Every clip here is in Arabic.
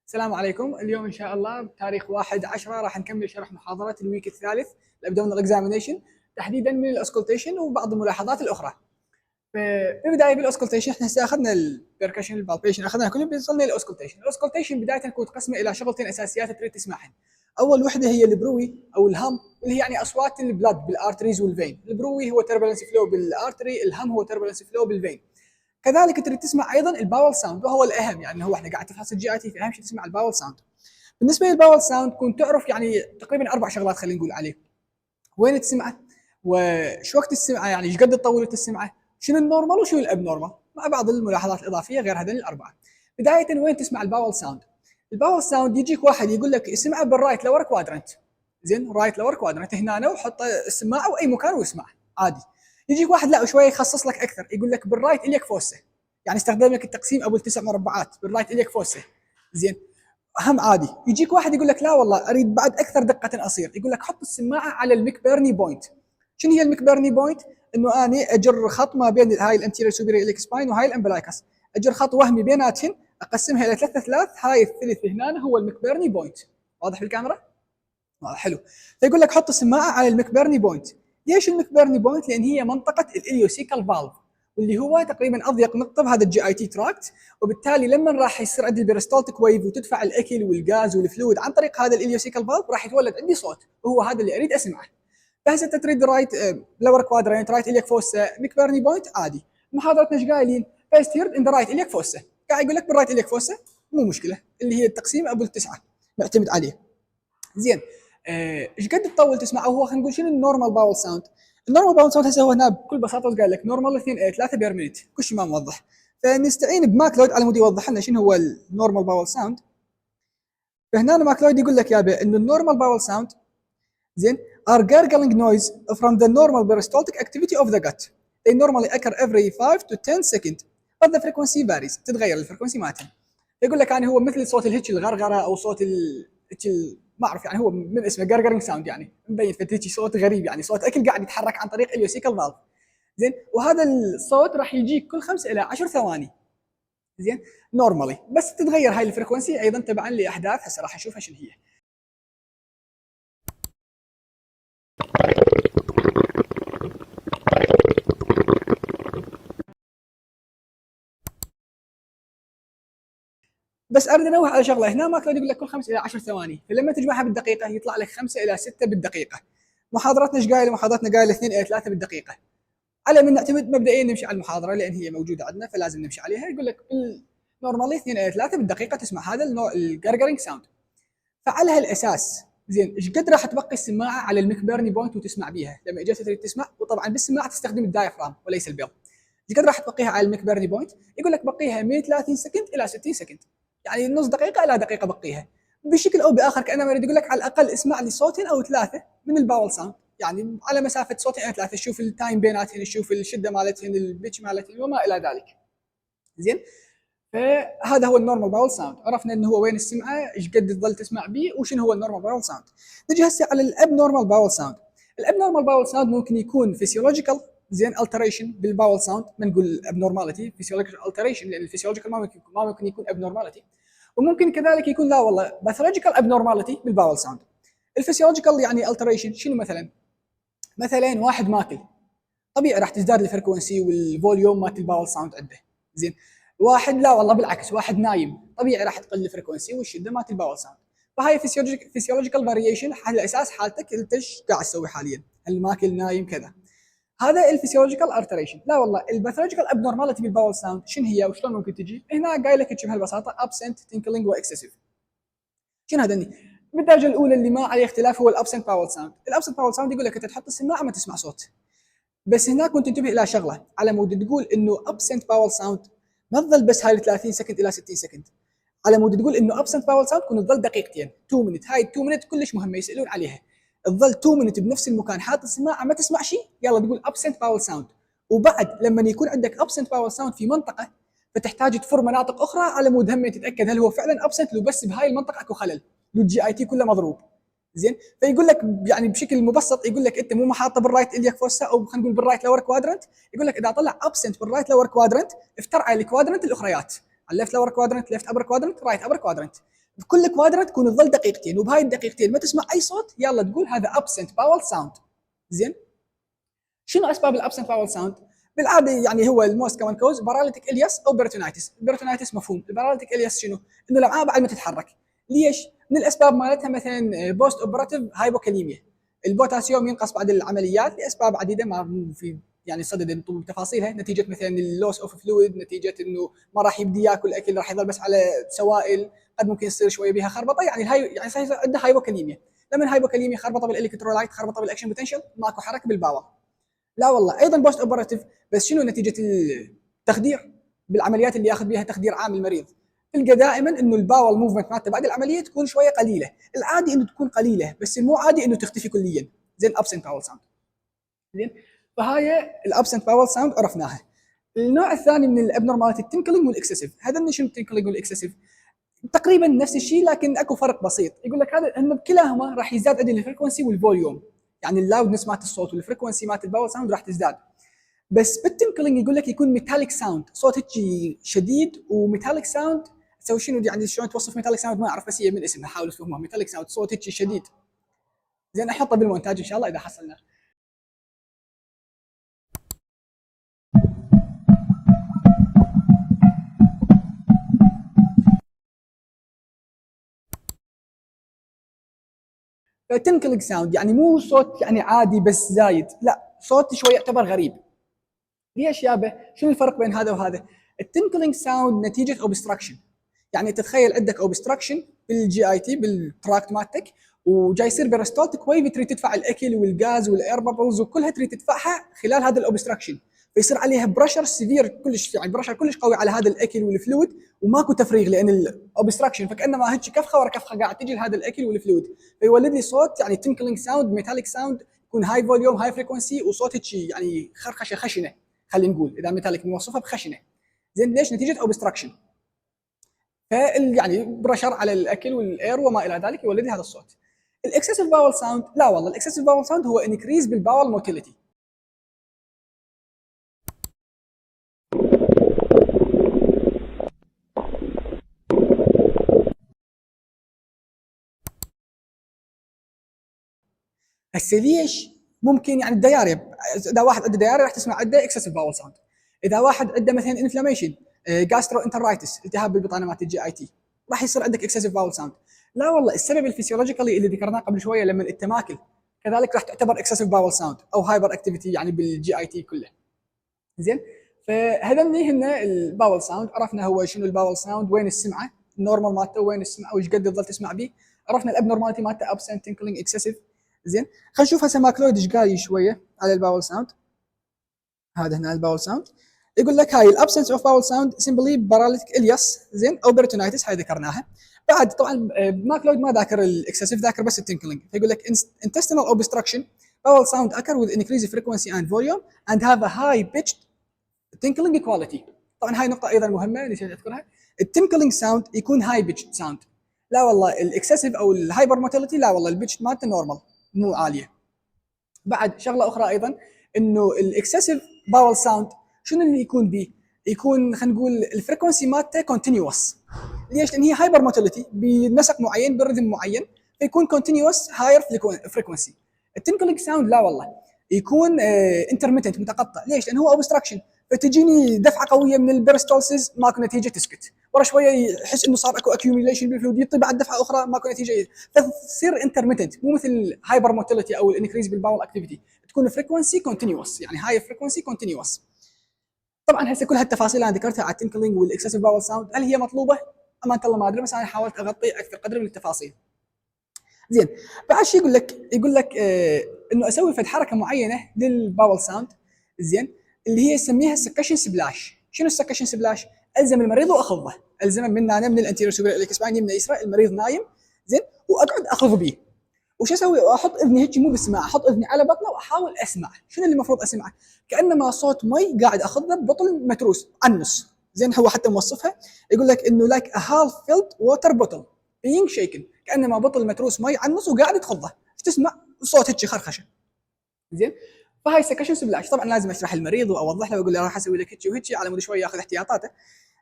السلام عليكم. اليوم ان شاء الله بتاريخ 1/10 راح نكمل شرح محاضرات الويك الثالث الابدومينال اكزامينيشن، تحديدا من الاسكولتيشن وبعض الملاحظات الاخرى. في البدايه بالاسكولتيشن احنا هسه اخذنا البركشن البالبيشن اخذنا كلهم، بيوصلنا الاسكولتيشن. الاسكولتيشن بدايه نكون تقسمه الى شغلتين اساسيات تريد تسمعهن. اول وحده هي البروي او الهم، اللي هي يعني اصوات البلاد بالارتريز والفين. البروي هو تربلنس فلو بالارتري، الهم هو تربلنس فلو بالفين. كذلك تريد تسمع ايضا الباول ساوند، وهو الاهم، يعني هو احنا قاعد تفحص الجي اي تي، في اهم شيء تسمع الباول ساوند. بالنسبه للباول ساوند كنت تعرف يعني تقريبا 4 شغلات خلينا نقول عليه: وين تسمعه، وش وقت تسمعه، يعني ايش قد تطول تسمعه، شنو النورمال وشنو الاب نورمال، مع بعض الملاحظات الاضافيه غير هذين الاربعه. بدايه وين تسمع الباول ساوند؟ الباول ساوند يجيك واحد يقول لك اسمعه بالرايت لور كوادرنت. زين، رايت لور كوادرنت هنا، وحط السماعه واي مكان واسمعه عادي. يجيك واحد لا شويه يخصص لك اكثر، يقول لك بالرايت اليك فوسه، يعني استخدم لك التقسيم ابو التسع مربعات، بالرايت اليك فوسه. زين، هم عادي. يجيك واحد يقول لك لا والله اريد بعد اكثر دقه اصير، يقول لك حط السماعه على المكبرني بوينت. شنو هي المكبرني بوينت؟ انه اني اجر خط ما بين هاي الانتيريور سوبيريور اليك سباين وهاي الامبلايكس، اجر خط وهمي بيناتهن، اقسمها الى ثلاث، هاي الثلث هنا هو المكبرني بوينت. واضح بالكاميرا؟ حلو. فيقول لك حط السماعه على المكبرني بوينت. ليش المكبرني بوينت؟ لان هي منطقه الاليوسيكال فالف، واللي هو تقريبا اضيق نقطه بهذا الجي اي تي تراكت، وبالتالي لما راح يصير عندي البيرستولتيك ويف وتدفع الاكل والغاز والفلويد عن طريق هذا الاليوسيكال فالف، راح يتولد عندي صوت، وهو هذا اللي اريد اسمعه. فهسه انت تريد رايت لور كوادرانت، رايت اليك فوسا، مكبرني بوينت عادي. محاضرتنا ايش قايلين؟ فيرست هيرد ان رايت اليك فوسا، قاعد يقول لك بالرايت اليك فوسا، مو مشكله، اللي هي التقسيم ابو التسعه معتمد عليه. زين، ايش قد تطول تسمع؟ او هو خلينا نقول شنو النورمال باول ساوند؟ النورمال باول ساوند هسه هو هنا بكل بساطه قال لك نورمال 2 3 بير مينت، كل شيء ما موضح. فنستعين بماكلود على مود يوضح لنا شنو هو النورمال باول ساوند. فهنا ماكلود يقول لك يابا انه النورمال باول ساوند زين are gargling noise from the normal peristaltic activity of the gut. They normally occur every 5 to 10 seconds but the frequency varies. تتغير الفريكونسي مالتها. يقول لك يعني هو مثل صوت الهيتش الغرغره او صوت ما اعرف، يعني هو من اسمه جرجرنج ساوند، يعني مبين فتيجي صوت غريب، يعني صوت اكل قاعد يتحرك عن طريق اليوسيكال فالف. زين، وهذا الصوت راح يجيك كل 5 الى 10 ثواني. زين، نورمالي، بس تتغير هاي الفريكونسي ايضا تبعا لاحداث هسه راح نشوفها شنو هي. بس اريد انوه على شغله، هنا ما يقول لك كل 5 الى 10 ثواني، فلما تجمعها بالدقيقه يطلع لك 5 الى 6 بالدقيقه. محاضرتنا ايش قايله؟ محاضرتنا قايله 2 الى 3 بالدقيقه. على من نعتمد مبدئيا نمشي على المحاضره لان هي موجوده عندنا، فلازم نمشي عليها. يقول لك نورمالي 2 الى 3 بالدقيقه تسمع هذا الجرجرنج ساوند. فعلى هالاساس زين ايش قد راح تبقي السماعه على المكبرني بوينت وتسمع بيها لما اجيت تريد تسمع؟ وطبعا بالسماعه تستخدم الدايفرام وليس البيض. ايش قد راح تبقيها على المكبرني بوينت؟ يقول لك بقيها من 30 سكند الى 60 سكند، يعني نص دقيقه الى دقيقه بقيها. بشكل او باخر كانما يريد يقول لك على الاقل اسمع لي صوتين او ثلاثه من الباول ساوند، يعني على مسافه صوتين او ثلاثه، شوف التايم بيناتهن، شوف الشده مالتهن، البيتش مالتهن وما الى ذلك. زين، فهذا هو النورمال باول ساوند. عرفنا انه هو وين السمعه، ايش قد تظل تسمع به، وشنو هو النورمال باول ساوند. نجي هسه على الاب نورمال باول ساوند. الاب نورمال باول ساوند ممكن يكون فيسيولوجيكال زين التريشن بالباول ساوند، ما نقول ابنورماليتي، فيسيولوجيكال التريشن، لان الفيسيولوجيكال ما ممكن يكون ابنورماليتي. وممكن كذلك يكون لا والله باثولوجيكال ابنورماليتي بالباول ساوند. الفيسيولوجيكال يعني التريشن شنو؟ مثلا واحد ماكل، طبيعي راح تزداد الفريكونسي والفوليوم مالت الباول ساوند عنده. زين، واحد لا والله بالعكس، واحد نايم، طبيعي راح تقل الفريكونسي والشده مالت الباول ساوند. فهاي فيسيولوجيكال فاريشن على اساس حالتك انت ايش قاعد تسوي حاليا، هل ماكل نايم كذا. هذا الفيسيولوجيكال ارتريشن. لا والله الباثولوجيكال ابنورماليتي بالباول ساوند شنو هي وشلون ممكن تجي؟ هنا قايل لك بهالبساطه ابسنت تينكلينج واكسسيف. شنو هذني؟ بالدرجه الاولى اللي ما عليه اختلاف هو الابسنت باول ساوند. الابسنت باول ساوند يقول لك انت تحط السماعه ما تسمع صوت. بس هناك كنت انتبه الى شغله، على مود تقول انه ابسنت باول ساوند ما تظل بس هاي 30 سكند الى 60 سكند، على مود تقول انه ابسنت باول ساوند كنت تظل دقيقتين 2 مينت. هاي 2 مينت كلش مهمه يسالون عليها، تظل 2 مينت بنفس المكان حاط السماعه ما تسمع شيء، يلا تقول ابسنت باول ساوند. وبعد لما يكون عندك ابسنت باول ساوند في منطقه، فتحتاج تفر مناطق اخرى على مود هم تتاكد هل هو فعلا ابسنت، لو بس بهاي المنطقه اكو خلل، لو الجي اي تي كله مضروب. زين، فيقول لك يعني بشكل مبسط، يقول لك انت مو محاطه بالرايت اليك فوسا او خلينا نقول بالرايت لور كوادرنت، يقول لك اذا طلع ابسنت بالرايت لور كوادرنت افتر على الكوادرنت الاخريات، الليفت لور كوادرنت، ليفت ابر كوادرنت، رايت ابر كوادرنت. بكل كوادرنت تكون تظل دقيقتين، وبهاي الدقيقتين ما تسمع اي صوت يلا تقول هذا absent vowel sound. زين، شنو اسباب الابسنت باول ساوند؟ بالعاده يعني هو الموست كومن كوز باراليتيك الياس او بيرتونايتس. البيرتونايتس مفهوم، الباراليتيك الياس شنو؟ انه الامعاء بعد ما تتحرك. ليش؟ من الاسباب مالتها مثلا بوست اوبراتيف هايبوكاليميا، البوتاسيوم ينقص بعد العمليات لاسباب عديده ما في يعني صدد نطول تفاصيلها، نتيجه مثلا اللوس اوف فلويد، نتيجه انه ما راح يبدي ياكل اكل، راح يظل بس على سوائل، قد ممكن يصير شويه بها خربطه، يعني الهاي يعني صحيح عنده هايبوكاليميا. لما الهايبوكاليميا خربطه بالالكترولايت، خربطه بالاكشن بوتنشل، ماكو حركه بالباور. لا والله ايضا بوست اوبراتيف، بس شنو نتيجه التخدير بالعمليات اللي ياخذ بها تخدير عام المريض، تلقى دائما انه الباول موفمنت مالته بعد العمليه تكون شويه قليله، العادي انه تكون قليله بس المو عادي انه تختفي كليا. زين ابسنت باول ساوند. زين، فهاي الابسنت باول ساوند عرفناها. النوع الثاني من الابنورماليتي التنكلينج والاكسسيف. هذا شنو التنكلينج والاكسسيف؟ تقريبا نفس الشيء لكن اكو فرق بسيط. يقول لك هذا ان بكلاهما راح يزداد عندنا الفريكونسي والفوليوم، يعني اللاودنس مالت الصوت والفريكونسي مالت الباور ساوند راح تزداد. بس بالتنكلينج يقول لك يكون ميتاليك ساوند، صوت هيك شديد وميتاليك ساوند. تسوي شنو يعني شلون توصف ميتاليك ساوند ما اعرف، بس هي من اسمها حاولوا تفهموها. ميتاليك ساوند صوت هيك شديد. زين احطه بالمونتاج ان شاء الله اذا حصلنا. تنكلينج ساوند يعني مو صوت يعني عادي بس زايد، لا صوت شوي يعتبر غريب. ليش يابا؟ شنو الفرق بين هذا وهذا؟ التنكلينج ساوند نتيجه اوبستراكشن، يعني تتخيل عندك اوبستراكشن بالجي اي تي بالتراكت مالتك، وجاي يصير بيرستولتيك ويف، تريد تدفع الاكل والغاز والاير بابلز وكلها تريد تدفعها خلال هذا الاوبستراكشن، فيصير عليها برشر سيفير كلش، يعني برشر كلش قوي على هذا الاكل والفلويد، وماكو تفريغ لان الاوبستراكشن، فكانما هيك كفخه ورا كفخه قاعد تجي لهذا الاكل والفلويد، فيولد لي صوت يعني تنكلينج ساوند، ميتاليك ساوند، يكون هاي فوليوم هاي فريكونسي، وصوت هيك يعني خرخشه خشنه، خلينا نقول اذا ميتاليك نوصفها بخشنه. زين ليش؟ نتيجه اوبستراكشن، يعني برشر على الاكل والاير وما الى ذلك يولد لي هذا الصوت. الاكسسيف باول ساوند لا والله، الاكسسيف باول ساوند هو انكريز بالباول موتيليتي. هسه ليش؟ ممكن يعني الدياري، اذا واحد عنده دياري راح تسمع عنده اكسسيف باول ساوند. اذا واحد عنده مثلا انفلاميشن، جاسترو انترايتس، التهاب بالبطانه مالت الجي اي تي، راح يصير عندك اكسسيف باول ساوند. لا والله، السبب الفسيولوجيكالي اللي ذكرناه قبل شويه لما التماكل كذلك راح تعتبر اكسسيف باول ساوند او هايبر اكتيفيتي يعني بالجي اي تي كله. زين، فهذني هن الباول ساوند. عرفنا هو شنو الباول ساوند، وين السمعه النورمال مالته، وين السمعه وايش قد تظل تسمع به. عرفنا الابنورماليتي مالته ابسنت، تنكلينج، اكسسيف. زين، خلينا نشوف هسه ماكلويد ايش قايل شويه على الباول ساوند. هذا هنا الباول ساوند، يقول لك هاي الابسنس اوف باول ساوند سمبلي باراليتيك الياس، زين، او بيرتونايتس، هاي ذكرناها. بعد طبعا ماكلويد ما ذاكر الاكسسيف، ذاكر بس التنكلينج، فيقول لك intestinal obstruction bowel sound occur with increased frequency and volume and have a high pitched tinkling quality. طبعا هاي نقطة أيضا مهمة نسيت أذكرها، التنكلينج ساوند يكون هاي بيتش ساوند. لا والله الاكسسيف أو الهايبر موتيليتي لا والله البيتش مالته نورمال مو عالية. بعد شغلة أخرى أيضا إنه الاكسسيف باول ساوند شنو اللي يكون به؟ يكون خلينا نقول الفريكونسي مالته كونتينيوس. ليش؟ لأن هي هايبر موتيليتي بنسق معين برذم معين، فيكون كونتينيوس هاير فريكونسي. التنكلينج ساوند لا والله، يكون انترميتنت متقطع. ليش؟ لأنه هو اوبستراكشن، فتجيني دفعه قويه من البرستولسز ماكو نتيجه تسكت، ورا شويه يحس انه صار اكو اكيوميليشن بالفلويد، يطي بعد دفعه اخرى ماكو نتيجه، فتصير انترميتنت، مو مثل هايبر موتيليتي او الانكريز بالباول اكتيفيتي، تكون فريكونسي كونتينيوس، يعني هاي فريكونسي كونتينيوس. طبعا هسه كل هالتفاصيل انا ذكرتها على التنكلينج والاكسسيف باول ساوند، هل هي مطلوبه؟ امانه الله ما ادري، بس انا حاولت اغطي اكثر قدر من التفاصيل. زين، بعد شو يقول لك؟ يقول لك انه اسوي فد حركه معينه للباول ساوند، زين، اللي هي يسميها السكشن سبلاش. شنو السكشن سبلاش؟ الزم المريض واخذه، الزمه من هنا من الانتيريور سوبر الكسباين يمنى يسرى، المريض نايم، زين، واقعد اخذ به. وش اسوي؟ احط اذني هيك مو بسماعه، احط اذني على بطنه واحاول اسمع. شنو اللي المفروض اسمعه؟ كانما صوت مي قاعد اخذه ببطل متروس على النص. زين، هو حتى موصفها يقول لك انه لايك ا هالف فيلد ووتر بوتل being shaken، كانما بطل متروس مي على النص وقاعد تخضه، تسمع صوت هيك خرخشه. زين، فهاي سكشن سبلاش. طبعا لازم اشرح المريض واوضح له واقول له راح اسوي لك هيك وهيك على مود شوي ياخذ احتياطاته.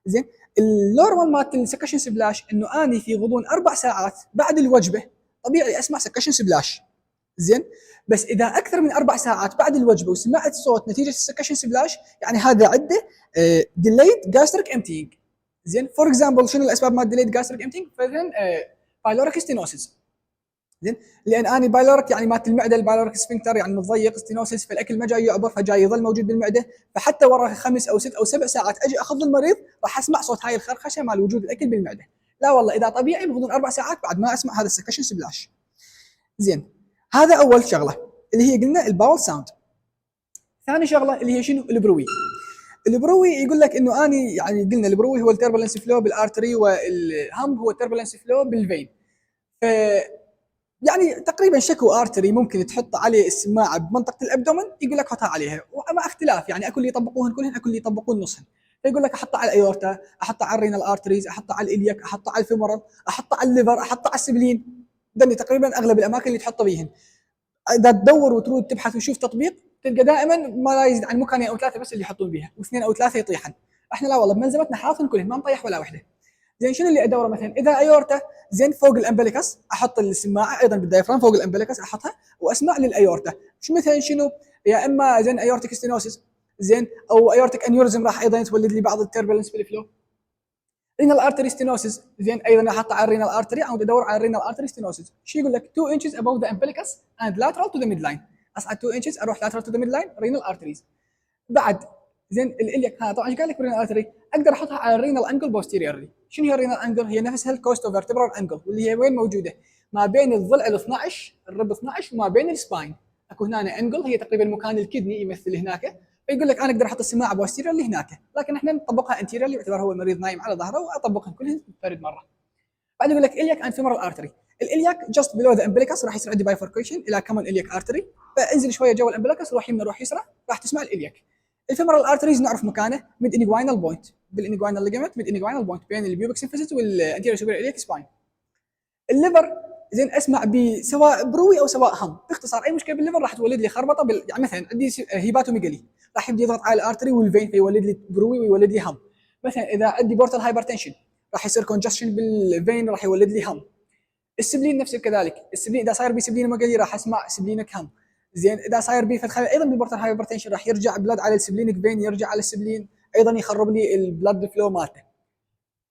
زين النورمال مالت السكشن سبلاش انه اني في غضون 4 ساعات بعد الوجبه طبيعي اسمع سكشن سبلاش. زين بس اذا اكثر من 4 ساعات بعد الوجبه وسمعت صوت نتيجه السكشن سبلاش يعني هذا عنده ديليد جاستريك امتينج. زين فور اكزامبل شنو الاسباب مال ديليد جاستريك امتينج؟ مثلا بايلوريك ستينوسيس. زين لان اني بايلوريك يعني مالت المعده البايلوريك سفنكتر يعني متضيق ستينوسيس فالاكل ما جاي يعبر فجاي يظل موجود بالمعده فحتى ورا 5 أو 6 أو 7 ساعات اجي اخذ المريض راح اسمع صوت هاي الخرخشه مال وجود الاكل بالمعده. لا والله اذا طبيعي بغضون 4 ساعات بعد ما اسمع هذا السكشن سبلاش. زين هذا اول شغله اللي هي قلنا الباول ساوند. ثاني شغله اللي هي شنو؟ البروي. البروي يقول لك انه اني يعني قلنا البروي هو التربلنس فلو بالارتري والهم هو التربلنس فلو بالفين. ف يعني تقريبا شكو ارتري ممكن تحط عليه السماعه بمنطقه الابدومن يقول لك حطها عليها ومع اختلاف يعني اكو اللي يطبقوهن كلهن اكو اللي يطبقون نصهن. فيقول لك احطها على الايورتا احطها على الرينال ارتريز احطها على الالياك احطها على الفيمورال احطها على الليفر احطها على السبلين. دني تقريبا اغلب الاماكن اللي تحط بيهن. اذا تدور وترود تبحث وتشوف تطبيق تلقى دائما ما لا يزيد عن مكانين او 3 بس اللي يحطون بيها واثنين او 3 يطيحن. احنا لا والله بمنزلتنا حاطين كلهن ما نطيح ولا وحده. زين شنو اللي ادوره مثلا اذا ايورتا زين فوق الامبليكس احط السماعه ايضا بالدايفرام فوق الامبليكس احطها واسمع للايورتا شو مثلا شنو يا اما زين ايورتيك ستينوسيس زين او ايورتيك انيوريزم راح ايضا تولد لي بعض التربلنس بالفلو. رينال ارتري ستينوسيس زين ايضا احطه على الرينال ارتري او ادور على الرينال ارتري ستينوسيس شو يقول لك 2 inches above the umbilicus and lateral to the midline اصعد 2 inches اروح lateral to the midline رينال ارتريز. بعد زين الالياك ها طبعا ايش قال لك رينال ارتري اقدر احطها على الرينال انجل بوستيريورلي. شنو هي الرينال انجل؟ هي نفسها الكوستو فيرتبرال انجل واللي هي وين موجوده؟ ما بين الضلع ال 12 الرب 12 وما بين السباين. اكو هنا انجل هي تقريبا مكان الكدني يمثل هناك. فيقول لك انا اقدر احط السماعه بوستيريورلي هناك لكن احنا نطبقها انتيريورلي باعتبار هو المريض نايم على ظهره واطبقهم كلهم فرد مره. بعد يقول لك الياك اند فيمورال ارتري. الالياك جاست بلو ذا امبليكس راح يصير عندي بايفوركيشن الى كمان الياك ارتري فانزل شويه جوا الامبليكس روح يمين روح يسرى راح تسمع الالياك. الفيمورال ارتريز نعرف مكانه ميد انجوينال بوينت بالانجوينال ليجمنت ميد انجوينال بوينت بين البيوبك سيمفيسيس والانتيريور سوبيريور الياك سباين. الليفر زين اسمع سواء بروي او سواء هم باختصار اي مشكله بالليفر راح تولد لي خربطه يعني مثلا عندي هيباتوميجالي راح يبدا يضغط على الارتري والفين فيولد لي بروي ويولد لي هم. مثلا اذا عندي بورتال هايبرتنشن راح يصير كونجستشن بالفين راح يولد لي هم. السبلين نفس كذلك السبلين اذا صاير بي سبلين ميجالي راح اسمع سبلينك هم. زين اذا صاير بي فتخلي ايضا بالبورتال هايبرتنشن راح يرجع بلاد على السبلينك فين يرجع على السبلين ايضا يخرب لي البلاد فلو مالته.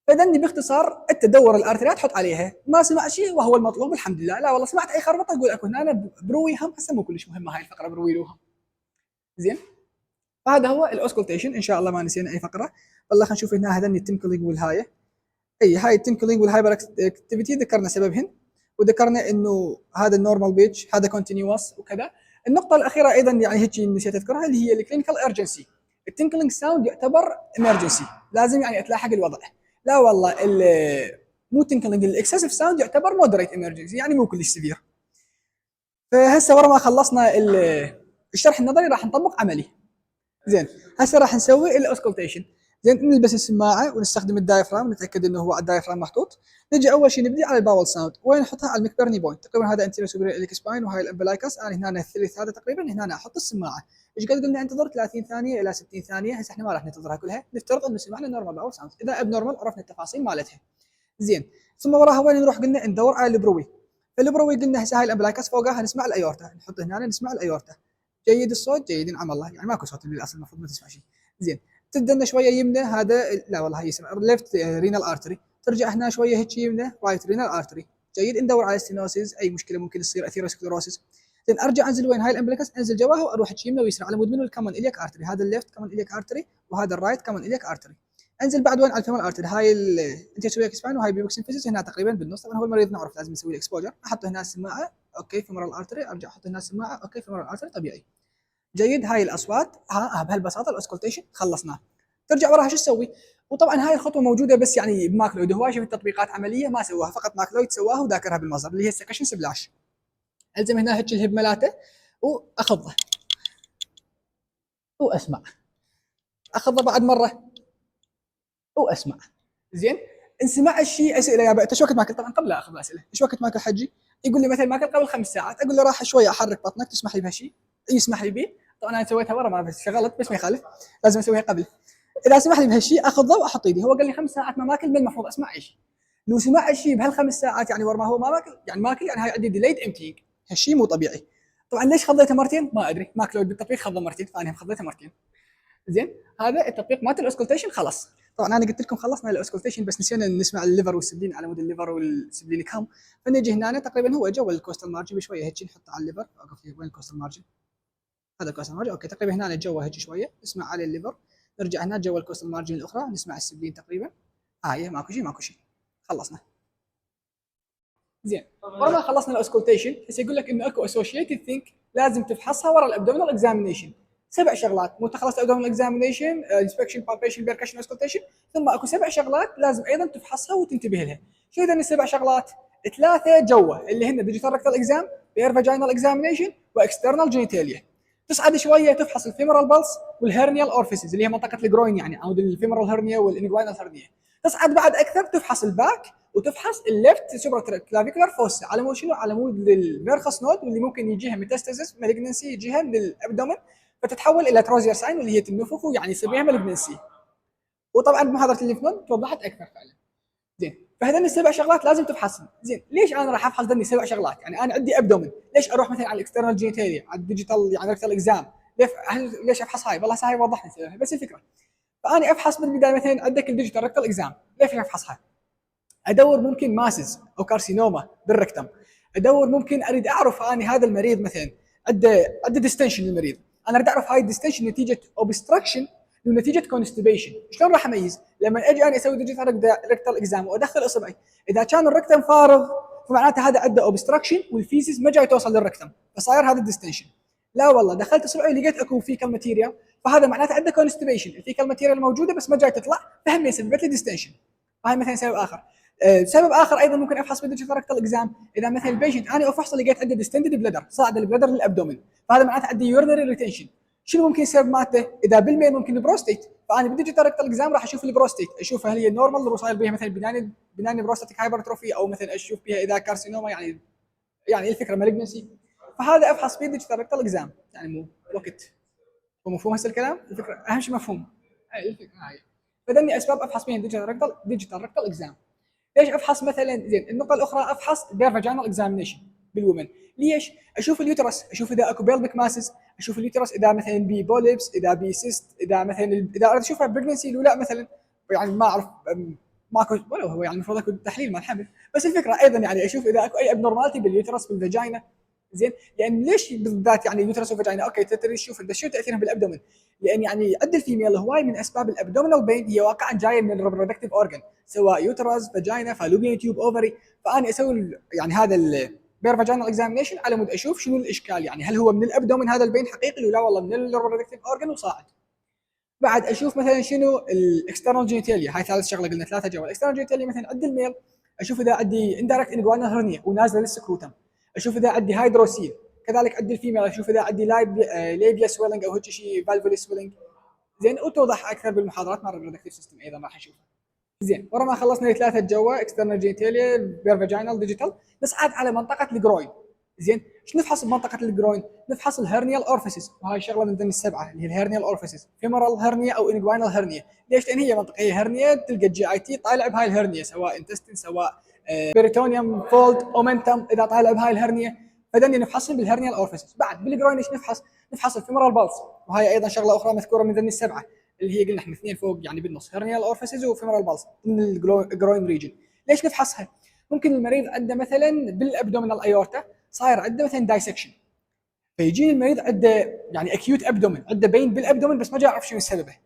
فدني باختصار انت تدور الارتريات تحط عليها ما سمع شيء وهو المطلوب الحمد لله. لا والله سمعت اي خربطه اقول اكو هنا بروي هم هسه مو كلش مهمه هاي الفقره بروي له هم. زين فهذا هو الاوسكولتيشن ان شاء الله ما نسينا اي فقره. والله خلينا نشوف هنا هذني التنكلينج والهايه. اي هاي التنكلينج والهايبر اكتيفيتي ذكرنا سببهن وذكرنا انه هذا النورمال بيتش هذا كونتينيوس وكذا. النقطه الاخيره ايضا يعني هيك نسيت اذكرها اللي هي الكلينيكال ارجنسي. التنكلينج ساوند يعتبر امرجنسي لازم يعني اتلاحق الوضع. لا والله مو تنكلينج الاكسسيف ساوند يعتبر مودريت امرجنسي يعني مو كلش سيفير. فهسه ورا ما خلصنا الشرح النظري راح نطبق عملي. زين هسه راح نسوي الاوسكولتيشن. زين نلبس السماعه ونستخدم الدايفرام نتاكد انه هو على الدايفرام محطوط. نجي اول شيء نبدي على الباول ساوند وين نحطها على المكبرني بوينت تقريبا هذا انتيريور سوبيريور اليك سباين وهاي الامبلايكس انا هنا الثلث هذا تقريبا هنا احط السماعه. ايش قد قلنا انتظر 30 ثانيه الى 60 ثانيه هسه احنا ما راح ننتظرها كلها نفترض انه سمعنا نورمال باول ساوند اذا اب نورمال عرفنا التفاصيل مالتها. زين ثم وراها وين نروح قلنا ندور على البروي. البروي قلنا هسه هاي الامبلايكس فوقها نسمع الايورتا نحط هنا نسمع الايورتا. جيد الصوت جيد نعم الله يعني ماكو صوت بالاصل المفروض ما تسمع شيء. زين تدنا شويه يمنى هذا لا والله هي يسمع ليفت رينال ارتري ترجع هنا شويه هيك يمنى رايت رينال ارتري. جيد ندور على ستينوسيس اي مشكله ممكن تصير اثيروسكلروسيس. زين ارجع انزل وين هاي الامبليكس انزل جواها واروح هيك يمنى ويسرى على مود منه الكمان اليك ارتري هذا الليفت كمان اليك ارتري وهذا الرايت كمان اليك ارتري. انزل بعد وين على الفيمال ارتري هاي انت تسوي اكسباين وهاي بيبوك سيمفيسيس هنا تقريبا بالنص طبعا هو المريض نعرف لازم نسوي له اكسبوجر احط هنا السماعه اوكي فيمورال ارتري ارجع احط هنا السماعه اوكي فيمورال ارتري طبيعي. جيد هاي الاصوات بهالبساطه الاوسكولتيشن خلصناه. ترجع وراها شو تسوي؟ وطبعا هاي الخطوه موجوده بس يعني بماكلويد هواي في التطبيقات عمليه ما سواها فقط ماكلويد سواها وذاكرها بالمصدر اللي هي السكشن سبلاش. الزم هنا هيك الهب ملاته واخضه واسمع اخضه بعد مره واسمع. زين ان سمع الشيء اسئله يا ايش وقت ماكل طبعا قبل لا اخذ اسئله ايش وقت ماكل حجي يقول لي مثلا ماكل قبل 5 ساعات اقول له راح شويه احرك بطنك تسمح لي بهالشيء يسمح لي به. طبعا انا سويتها ورا ما بس شغلت بس ما يخالف لازم اسويها قبل. اذا سمح لي بهالشيء اخذ ضوء واحط ايدي. هو قال لي 5 ساعات ما ماكل، من المفروض اسمع اي شيء. لو سمع شيء بهال5 ساعات يعني ورا ما هو ما ماكل، يعني ماكل، يعني هاي عندي ديليد امتينج، هالشيء مو طبيعي. طبعا ليش خضيته مرتين؟ ما ادري، ماكلود بالتطبيق خضه مرتين، فانا هم خضيته مرتين. زين، هذا التطبيق مالت الاوسكولتيشن خلص. طبعا انا قلت لكم خلصنا الاوسكولتيشن، بس نسينا نسمع الليفر والسبلين على مود الليفر والسبلين كام. فنجي هنا تقريبا هو جو الكوستال مارجن بشويه هيك، نحطه على الليفر. اوقف وين الكوستال مارجن؟ هذا الكوستال مارجن، اوكي. تقريبا هنا جو هيك شويه نسمع على الليفر. نرجع هنا جو الكوستال مارجن الاخرى نسمع السبلين تقريبا. هاي ماكو شيء، ماكو شيء، خلصنا. زين، ورا ما خلصنا الاوسكولتيشن هسه يقول لك انه اكو اسوشيتد ثينك لازم تفحصها ورا الابدومينال اكزامينيشن. 7 شغلات، مو تخلص الابدومينال اكزامينيشن، انسبكشن، بالبيشن، بيركشن، اوسكولتيشن، ثم اكو 7 شغلات لازم ايضا تفحصها وتنتبه لها. شو هذول ال7 شغلات؟ 3 جوا اللي هن ديجيتال ريكتال اكزام، بير فاجينال اكزامينيشن، واكسترنال جينيتاليا. تصعد شويه تفحص الفيمورال بالس والهرنيال اورفيسز اللي هي منطقه الجروين، يعني عود الفيمورال هرنيا والانجوينال هرنيا. تصعد بعد اكثر تفحص الباك وتفحص الليفت سوبرا كلافيكولار فوسا على مود شنو؟ على مود الفيرخس نود واللي ممكن يجيها ميتاستاسيس مالجنسي يجيها من الابدومن فتتحول الى تروزير ساين واللي هي النفخ ويعني يصير بها مالجنسي. وطبعا بمحاضره الليمف نود توضحت اكثر فعلا. زين، فهذول ال7 شغلات لازم تفحصهم. زين، ليش انا راح افحص ذني 7 شغلات؟ يعني انا عندي ابدومن، ليش اروح مثلا على الاكسترنال جينيتاليا، على الديجيتال يعني ريكتال اكزام؟ ليش افحص هاي؟ والله هاي وضحنا بس الفكره. فاني افحص بالبدايه مثلا عندك الديجيتال ريكتال اكزام، ليش افحصها؟ ادور ممكن ماسز او كارسينوما بالركتم، ادور ممكن اريد اعرف اني هذا المريض مثلا عنده ديستنشن. المريض انا اريد اعرف هاي الديستنشن نتيجه اوبستراكشن ونتيجه كونستيبيشن. شلون راح اميز؟ لما اجي انا اسوي ديجيتال ريكتال اكزام وادخل اصبعي، اذا كان الركتم فارغ فمعناته هذا عنده اوبستراكشن والفيسز ما جاي توصل للركتم فصاير هذا الديستنشن. لا والله دخلت اصبعي لقيت اكو فيكال ماتيريال فهذا معناته عنده كونستيبيشن، الفيكال ماتيريال موجوده بس ما جاي تطلع فهم سببت لي ديستنشن. هاي مثلا سبب اخر. سبب اخر ايضا ممكن افحص بالديجيتال ريكتال اكزام، اذا مثلا البيشنت انا افحص لقيت عنده ديستندد بلدر، صاعد البلدر للابدومين، فهذا معناته عندي يورنري ريتنشن. شنو ممكن السبب مالته؟ اذا بالميل ممكن البروستيت، فانا بالديجيتال ريكتال اكزام راح اشوف البروستيت، اشوف هل هي نورمال لو صاير بها مثلا بناني بروستاتيك هايبرتروفي، او مثلا اشوف بها اذا كارسينوما، يعني الفكره مالجنسي. فهذا افحص فيه الديجيتال ريكتال اكزام، يعني مو وقت. ومفهوم هسه الكلام؟ الفكره اهم شيء مفهوم. هاي الفكره هاي. فذني اسباب افحص بها الديجيتال ريكتال اكزام. ليش افحص مثلا؟ زين، النقطه الاخرى افحص بير فاجينال اكزامينيشن بالومن. ليش؟ اشوف اليوترس، اشوف اذا اكو بيلبك ماسز، اشوف اليوترس اذا مثلا بي بوليبس، اذا بي سيست، اذا مثلا اذا اريد اشوفها بريجنسي لو لا مثلا، يعني ما اعرف ماكو ولا هو يعني المفروض اكو تحليل مال حمل، بس الفكره ايضا يعني اشوف اذا اكو اي ابنورمالتي باليوترس بالفاجينا. زين، لان ليش بالذات يعني اليوترس والفاجينا؟ اوكي تدري تشوف بس شو تاثيرهم بالابدومن؟ لان يعني عند الفيميل هواي من اسباب الابدومينال بين هي واقعا جايه من الريبرودكتيف اورجن، سواء يوترس، فاجينا، فالوبيان تيوب، اوفري. فانا اسوي يعني هذا البير فاجينال اكزامينيشن على مود اشوف شنو الاشكال، يعني هل هو من الابدومين هذا البين حقيقي ولا والله من الريبرودكتيف اورجن وصاعد. بعد اشوف مثلا شنو الاكسترنال جينيتاليا، هاي ثالث شغله قلنا 3 جوال. الاكسترنال جينيتاليا مثلا عند الميل اشوف اذا عندي اندايركت انجوانال هرنيا ونازله للسكروتم، اشوف اذا عندي هيدروسيل. كذلك عند الفيميل اشوف اذا عندي ليبيا سويلنج او هيك شيء فالفولي سويلنج. زين، وتوضح اكثر بالمحاضرات مال الريبرودكتيف سيستم ايضا راح نشوفها. زين، ورا ما خلصنا ال3 جوا اكسترنال جينيتاليا بير فاجينال ديجيتال، نصعد على منطقه الجروين. زين، ايش نفحص بمنطقه الجروين؟ نفحص الهرنيال اورفيسز، وهاي شغله من ضمن ال7 اللي هي الهرنيال اورفيسز، فيمورال هرنيا او انجوينال هرنيا. ليش؟ لان هي منطقه، هي هرنيا تلقى الجي اي تي طالع بهاي الهرنيا، سواء انتستين سواء بيريتونيوم فولد اومنتم اذا طالع بهاي الهرنيا، فدني نفحصهم بالهرنيال اورفيسز. بعد بالجروين ايش نفحص؟ نفحص الفيمورال بالس، وهي ايضا شغله اخرى مذكوره من ضمن ال7 اللي هي قلنا احنا 2 فوق يعني بالنص، هرنيال اورفيسز وفيمورال بالس من الجروين ريجن. ليش نفحصها؟ ممكن المريض عنده مثلا بالابدومينال ايورتا صاير عنده مثلا دايسكشن، فيجيني المريض عنده يعني اكيوت ابدومين، عنده بين بالابدومين بس ما جاي اعرف شنو سببه.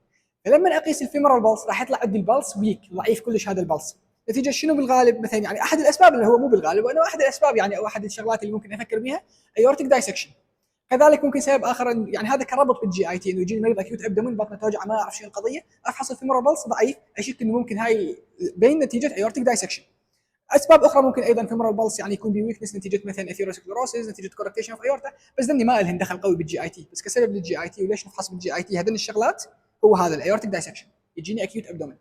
فلما اقيس الفيمورال بالس راح يطلع عندي البلس ويك، ضعيف كلش هذا البلس. نتيجه شنو بالغالب؟ مثلا يعني احد الاسباب اللي هو مو بالغالب وانه احد الاسباب يعني او احد الشغلات اللي ممكن افكر بها ايورتيك دايسكشن. كذلك ممكن سبب اخر يعني هذا كربط بالجي اي تي، انه يجي المريض اكيوت ابدومين بطنه توجع ما اعرف شنو القضيه، افحص الفيمورال بالس ضعيف، اشك انه ممكن هاي بين نتيجه ايورتيك دايسكشن. اسباب اخرى ممكن ايضا فيمورال بالس يعني يكون بويكنس نتيجه مثلا اثيروسكلروسيس، نتيجه كوركتيشن اوف ايورتا، بس ذني ما لهن دخل قوي بالجي اي تي، بس كسبب للجي اي تي. وليش نفحص بالجي اي تي هذين الشغلات؟ هو هذا الايورتيك دايسكشن يجيني اكيوت ابدومين.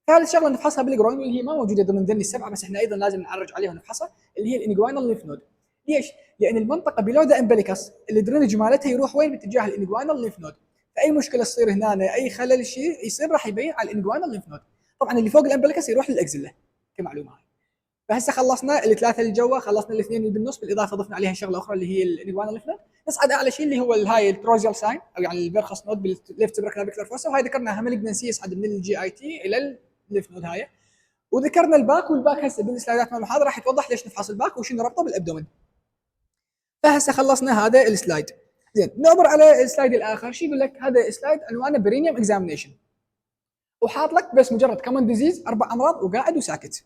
ثالث شغله نفحصها بالجروين واللي هي ما موجوده ضمن ذني ال7 بس احنا ايضا لازم نعرج عليها ونفحصها، اللي هي الانجوينال ليمف نود. ليش؟ لان المنطقه بيلو ذا امبليكس الدرينج مالتها يروح وين؟ باتجاه الانجوينال ليمف نود. فاي مشكله تصير هنا، اي خلل شيء يصير راح يبين على الانجوانال لينف نود. طبعا اللي فوق الامبلكس يروح للاكزيلا كمعلومه هاي. فهسه خلصنا الثلاثه اللي جوا، خلصنا الاثنين اللي بالنص، بالاضافه ضفنا عليها شغله اخرى اللي هي الانجوانال لينف نود. نصعد اعلى شيء اللي هو هاي التروزيال ساين، او يعني البرخص نود بالليفت سبركلافيكولار فوسا، وهاي ذكرناها مالجنسي يصعد من الجي اي تي الى الليف نود هاي. وذكرنا الباك، والباك هسه بالسلايدات مال المحاضره راح يتوضح ليش نفحص الباك وشنو ربطه بالابدومن. فهسه خلصنا هذا السلايد. زين نعبر على السلايد الاخر. شو يقول لك هذا سلايد عنوانه برينيوم اكزامينيشن، وحاط لك بس مجرد كمان ديزيز 4 امراض وقاعد وساكت.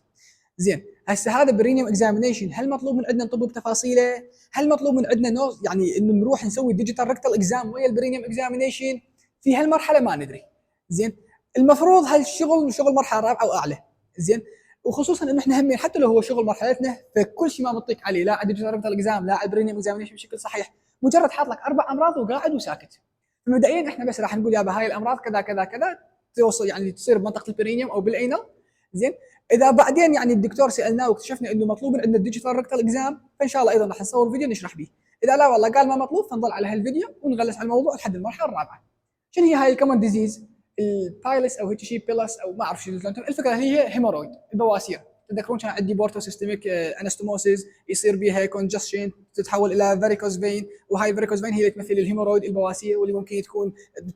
زين هسه هذا برينيوم اكزامينيشن، هل مطلوب من عندنا نطب بتفاصيله؟ هل مطلوب من عندنا يعني انه نروح نسوي ديجيتال ريكتال اكزام ويا البرينيوم اكزامينيشن؟ في هالمرحله ما ندري. زين المفروض هالشغل شغل مرحله رابعه واعلى. زين وخصوصا انه احنا همين حتى لو هو شغل مرحلتنا، فكل شيء ما بنطيك عليه، لا على ديجيتال ريكتال اكزام لا على البرينيوم اكزامينيشن بشكل صحيح، مجرد حاط لك 4 امراض وقاعد وساكت. مبدئيا احنا بس راح نقول يابا هاي الامراض كذا كذا كذا، توصل يعني تصير بمنطقه البرينيوم او بالانال. زين اذا بعدين يعني الدكتور سالناه واكتشفنا انه مطلوب عندنا الديجيتال ريكتال اكزام، فان شاء الله ايضا راح نصور فيديو نشرح به. اذا لا والله قال ما مطلوب، فنظل على هالفيديو ونغلس على الموضوع لحد المرحله الرابعه. شنو هي هاي الكومن ديزيز؟ البايلس او هيك شيء بيلس او ما اعرف شو الفكره، هي هيمورويد البواسير. تذكرون كان عندي بورتو سيستميك انستوموسيس، يصير بها كونجستشن تتحول الى فاريكوز فين، وهاي فاريكوز فين هي تمثل الهيمورويد البواسير، واللي ممكن تكون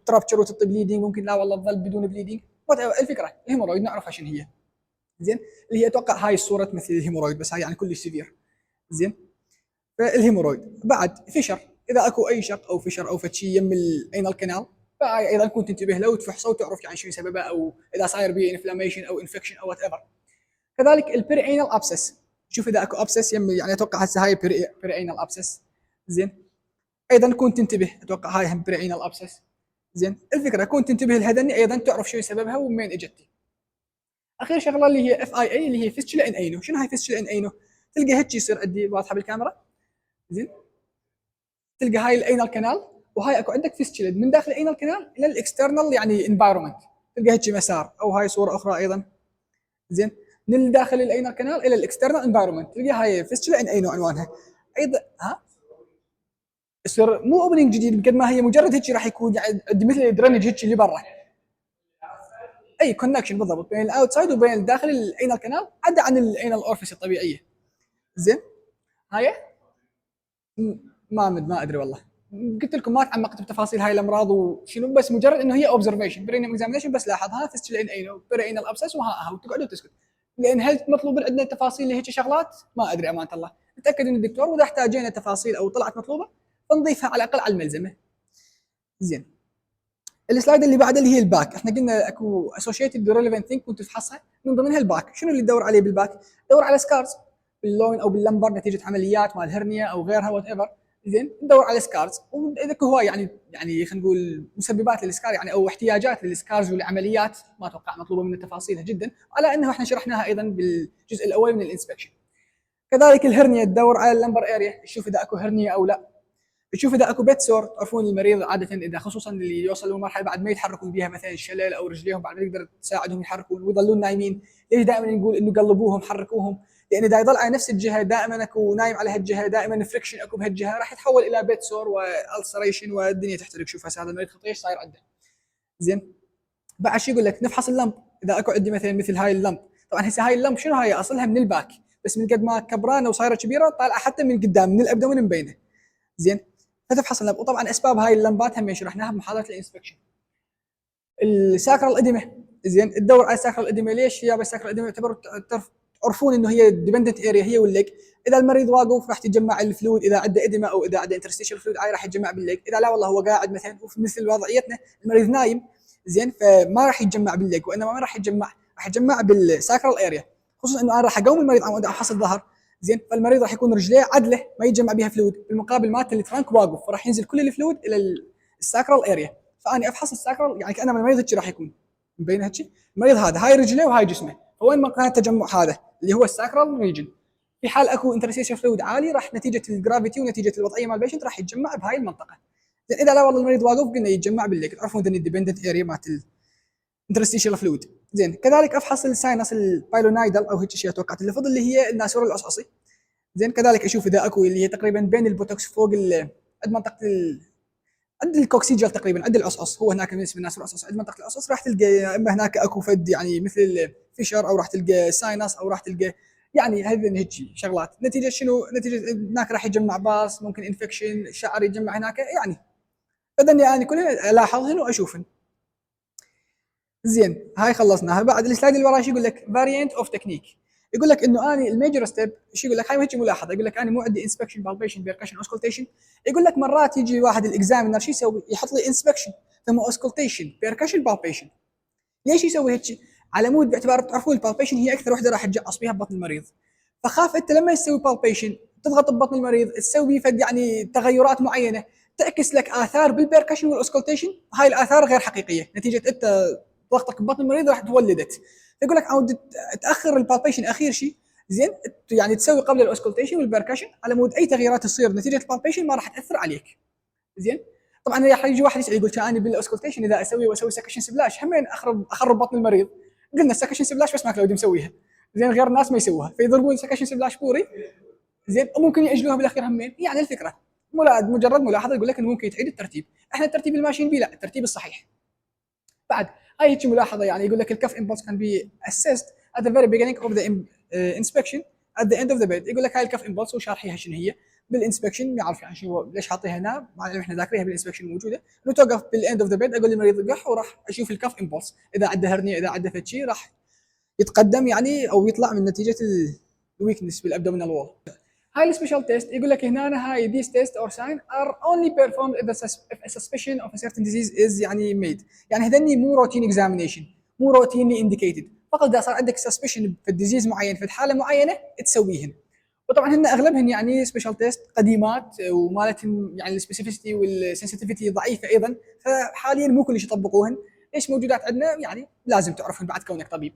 ترابتشر وتطي بليدنج، ممكن لا والله تظل بدون بليدنج. الفكره الهيمورويد نعرفها شنو هي. زين اللي هي اتوقع هاي الصوره تمثل الهيمورويد، بس هاي يعني كلش سيفير. زين فالهيمورويد بعد فيشر، اذا اكو اي شق او فيشر او فشي يم الانال كانال، فهاي ايضا كنت تنتبه له وتفحصه وتعرف يعني شنو سببه، او اذا صاير به انفلاميشن او انفكشن او وات ايفر. كذلك البيرينال ابسس، شوف اذا اكو ابسس يم، يعني اتوقع هسه هاي بيرينال ابسس. زين ايضا كنت تنتبه، اتوقع هاي هم بيرينال ابسس. زين الفكره كنت تنتبه لهذني ايضا تعرف شنو سببها ومن اجتي. اخر شغله اللي هي اف اي اي، اللي هي فيستشلا ان اينو. شنو هاي فيستشلا ان اينو؟ تلقى هيك يصير عندي واضحه بالكاميرا. زين تلقى هاي الانال كانال، وهاي اكو عندك فيستشلا من داخل الانال كانال الى الاكسترنال يعني انفايرمنت، تلقى هيك مسار. او هاي صوره اخرى ايضا. زين من داخل الانال كانال الى الاكسترنال انفايرمنت، تلقى هاي فيستشلا ان اينو عنوانها. ايضا ها يصير مو اوبننج جديد بقد ما هي مجرد هيك راح يكون يعني مثل الدرينج هيك اللي برا، اي كونكشن بالضبط بين الاوتسايد وبين الداخل الانال كانال، عدا عن الانال اورفيس الطبيعيه. زين هاي ما ادري والله، قلت لكم ما تعمقت بتفاصيل هاي الامراض وشنو، بس مجرد انه هي اوبزرفيشن برينيوم اكزامينشن، بس لاحظها فيستشل ان اينو برينال ابسس وها وتقعد وتسكت. لان هل مطلوب عندنا تفاصيل لهيك شغلات؟ ما ادري امانه الله. نتاكد من الدكتور، واذا احتاجينا تفاصيل او طلعت مطلوبه فنضيفها على الاقل على الملزمه. زين السلايد اللي بعده اللي هي الباك. احنا قلنا اكو اسوشيتد ريليفنت ثينك كنت تفحصها، من ضمنها الباك. شنو اللي تدور عليه بالباك؟ تدور على سكارز باللون او باللمبر نتيجه عمليات مال هرنيا او غيرها وات ايفر. زين ندور على سكارز، واذا هو يعني خلينا نقول مسببات للسكار يعني او احتياجات للسكارز والعمليات، ما اتوقع مطلوبه منا تفاصيلها جدا، على انه احنا شرحناها ايضا بالجزء الاول من الانسبكشن. كذلك الهرنيا تدور على اللمبر اريا، تشوف اذا اكو هرنيا او لا. تشوف اذا اكو بيت سور، تعرفون المريض عاده اذا خصوصا اللي يوصلوا لمرحله بعد ما يتحركون بها مثلا الشلل او رجليهم، بعد ما تقدر تساعدهم يحركون ويظلون نايمين. ليش دائما نقول انه قلبوهم حركوهم؟ لان اذا يضل على نفس الجهه دائما اكو نايم على هالجهه، دائما فريكشن اكو بهالجهه، راح يتحول الى بيت سور والسريشن والدنيا تحترق. شوف هسه هذا المريض خطير صاير عنده. زين بعد شو يقول لك؟ نفحص اللمب. اذا اكو عندي مثل هاي اللمب، طبعا هسه هاي اللمب شنو هاي؟ اصلها من الباك، بس من قد ما كبرانه وصايره كبيره طالعه حتى من قدام من الابدومن مبينه. زين فتفحص اللمب. وطبعا اسباب هاي اللمبات هم شرحناها بمحاضره الانسبكشن. الساكرال اديمه، زين تدور على الساكرال اديمه. ليش يا الساكرال اديمه يعتبر تعرفون انه هي ديبندنت اريا هي والليج. اذا المريض واقف راح تتجمع الفلويد، اذا عنده اديمه او اذا عنده انترستيشال فلويد راح يتجمع بالليج. اذا لا والله هو قاعد مثلا وفي مثل وضعيتنا المريض نايم، زين فما راح يتجمع بالليج، وانما ما راح يتجمع، راح يتجمع بالساكرال اريا. خصوصا انه انا راح اقوم المريض عن افحص الظهر. زين فالمريض راح يكون رجليه عدله ما يتجمع بها فلويد، بالمقابل مالت الترانك واقف، فراح ينزل كل الفلويد الى الساكرال اريا. فاني افحص الساكرال يعني كانما المريض هيك راح يكون مبين هيك. المريض هذا هاي رجليه وهاي جسمه، فوين مكان التجمع هذا اللي هو الساكرال ريجن. في حال اكو انترستيشن فلويد عالي راح نتيجه الجرافيتي ونتيجه الوضعيه مال البيشنت راح يتجمع بهاي المنطقه. زين اذا لا والله المريض واقف قلنا يتجمع بالليج. تعرفون ذني الديبندنت اريا مالت الانترستيشن فلويد. زين كذلك افحص الساينس البايلونايدل او هيك شيء توقعت اللي فضل اللي هي الناسور العصعصي. زين كذلك اشوف اذا اكو اللي هي تقريبا بين البوتوكس فوق منطقه عند الكوكسيجل تقريبا، عند العصعص، هو هناك بالنسبه للناس العصعص، عند منطقه العصعص راح تلقى يا اما هناك اكو فد يعني مثل الفيشر، او راح تلقى ساينس، او راح تلقى يعني هذه هيك شغلات. نتيجه شنو؟ نتيجه هناك راح يجمع باص، ممكن انفكشن، شعر يجمع هناك يعني. فدني يعني كلها الاحظهن واشوفهن. زين، هاي خلصناها. بعد السلايد اللي وراه شو يقول لك؟ فاريانت اوف تكنيك. يقول لك انه اني الميجر ستيب شو يقول لك؟ هاي هيك ملاحظه، يقول لك انا مو عندي انسبكشن بالبيشن بيركشن اوسكلتيشن. يقول لك مرات يجي واحد الاكزامينر شو يسوي؟ يحط لي انسبكشن ثم اوسكلتيشن بيركشن بالبيشن. ليش يسوي هيك؟ على مود باعتبار تعرفون البالبيشن هي اكثر وحده راح تجعص بها ببطن المريض، فخاف انت لما تسوي بالبيشن تضغط ببطن المريض، تسوي فد يعني تغيرات معينه تعكس لك اثار بالبيركشن والاوسكلتيشن، هاي الاثار غير حقيقيه نتيجه انت ضغطك ببطن المريض راح تولدت. يقول لك عاود تاخر البالبيشن اخير شيء، زين يعني تسوي قبل الاوسكلتيشن والبركشن، على مود اي تغييرات تصير نتيجه البالبيشن ما راح تاثر عليك. زين. طبعا راح يجي واحد يسال يقول انا بالاوسكلتيشن اذا اسوي سكشن سبلاش همين اخرب بطن المريض. قلنا السكشن سبلاش بس ماكلودي مسويها، زين غير الناس ما يسووها فيضربون سكشن سبلاش بوري، زين وممكن ياجلوها بالاخير همين. يعني الفكره مجرد ملاحظه يقول لك انه ممكن تعيد الترتيب، احنا الترتيب اللي ماشيين به لا، الترتيب الصحيح. بعد هاي هيك ملاحظه، يعني يقول لك الكف امبولس كان بي اسيست at the very beginning of the inspection at the end of the bed. يقول لك هاي الكف امبولس وشارحيها شنو هي بالانسبكشن، ما اعرف يعني شنو ليش حاطيها هنا، مع انه احنا ذاكرينها بالانسبكشن موجوده، انه توقف بالاند اوف ذا بيد اقول للمريض قح وراح اشوف الكف امبولس، اذا عنده هرنيه اذا عنده فد شيء راح يتقدم يعني او يطلع من نتيجه الويكنس بالابدومينال وول. هاي السبيشال تيست يقول لك هنا هاي these tests or sign are only performed if a suspicion of a certain disease is يعني made. يعني هذني مو روتين اكزامينيشن، مو روتينلي انديكيتد، فقط اذا صار عندك سسبشن في الديزيز معين في حاله معينه تسويهن. وطبعا هن اغلبهن يعني سبيشال تيست قديمات ومالتهم يعني السبيسيفيتي والسنسيتيفيتي ضعيفه ايضا، فحاليا مو كلش يطبقوهن. ليش موجودات عندنا؟ يعني لازم تعرفهم بعد كونك طبيب،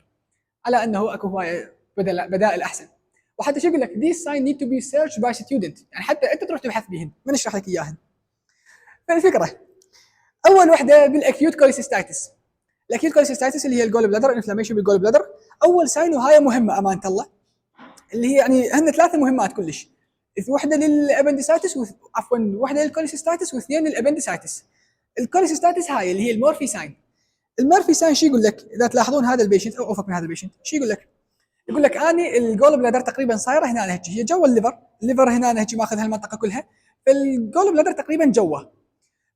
على انه اكو هوايه بدائل احسن. وحتى شو يقول لك these signs need to be searched by student، يعني حتى انت تروح تبحث بهن من اشرح لك اياهن. فالفكره اول وحده بالاكيوت كوليسيستايتس. الاكيوت كوليسيستايتس اللي هي الجول بلادر انفلاميشن بالجول بلادر، اول ساين وهاي مهمه امانه الله، اللي هي يعني هن ثلاثه مهمات كلش، وحده للابندسايتس عفوا وحده للكوليسيستايتس واثنين للابندسايتس. الكوليسيستايتس هاي اللي هي المورفي ساين. المورفي ساين شو يقول لك؟ اذا تلاحظون هذا البيشنت او افق من هذا البيشنت شو يقول لك؟ يقول لك اني الجول بلادر تقريبا صايره هنا هيك، هي جوا الليفر هنا هيك ماخذ هالمنطقه كلها، فالجول بلادر تقريبا جوا.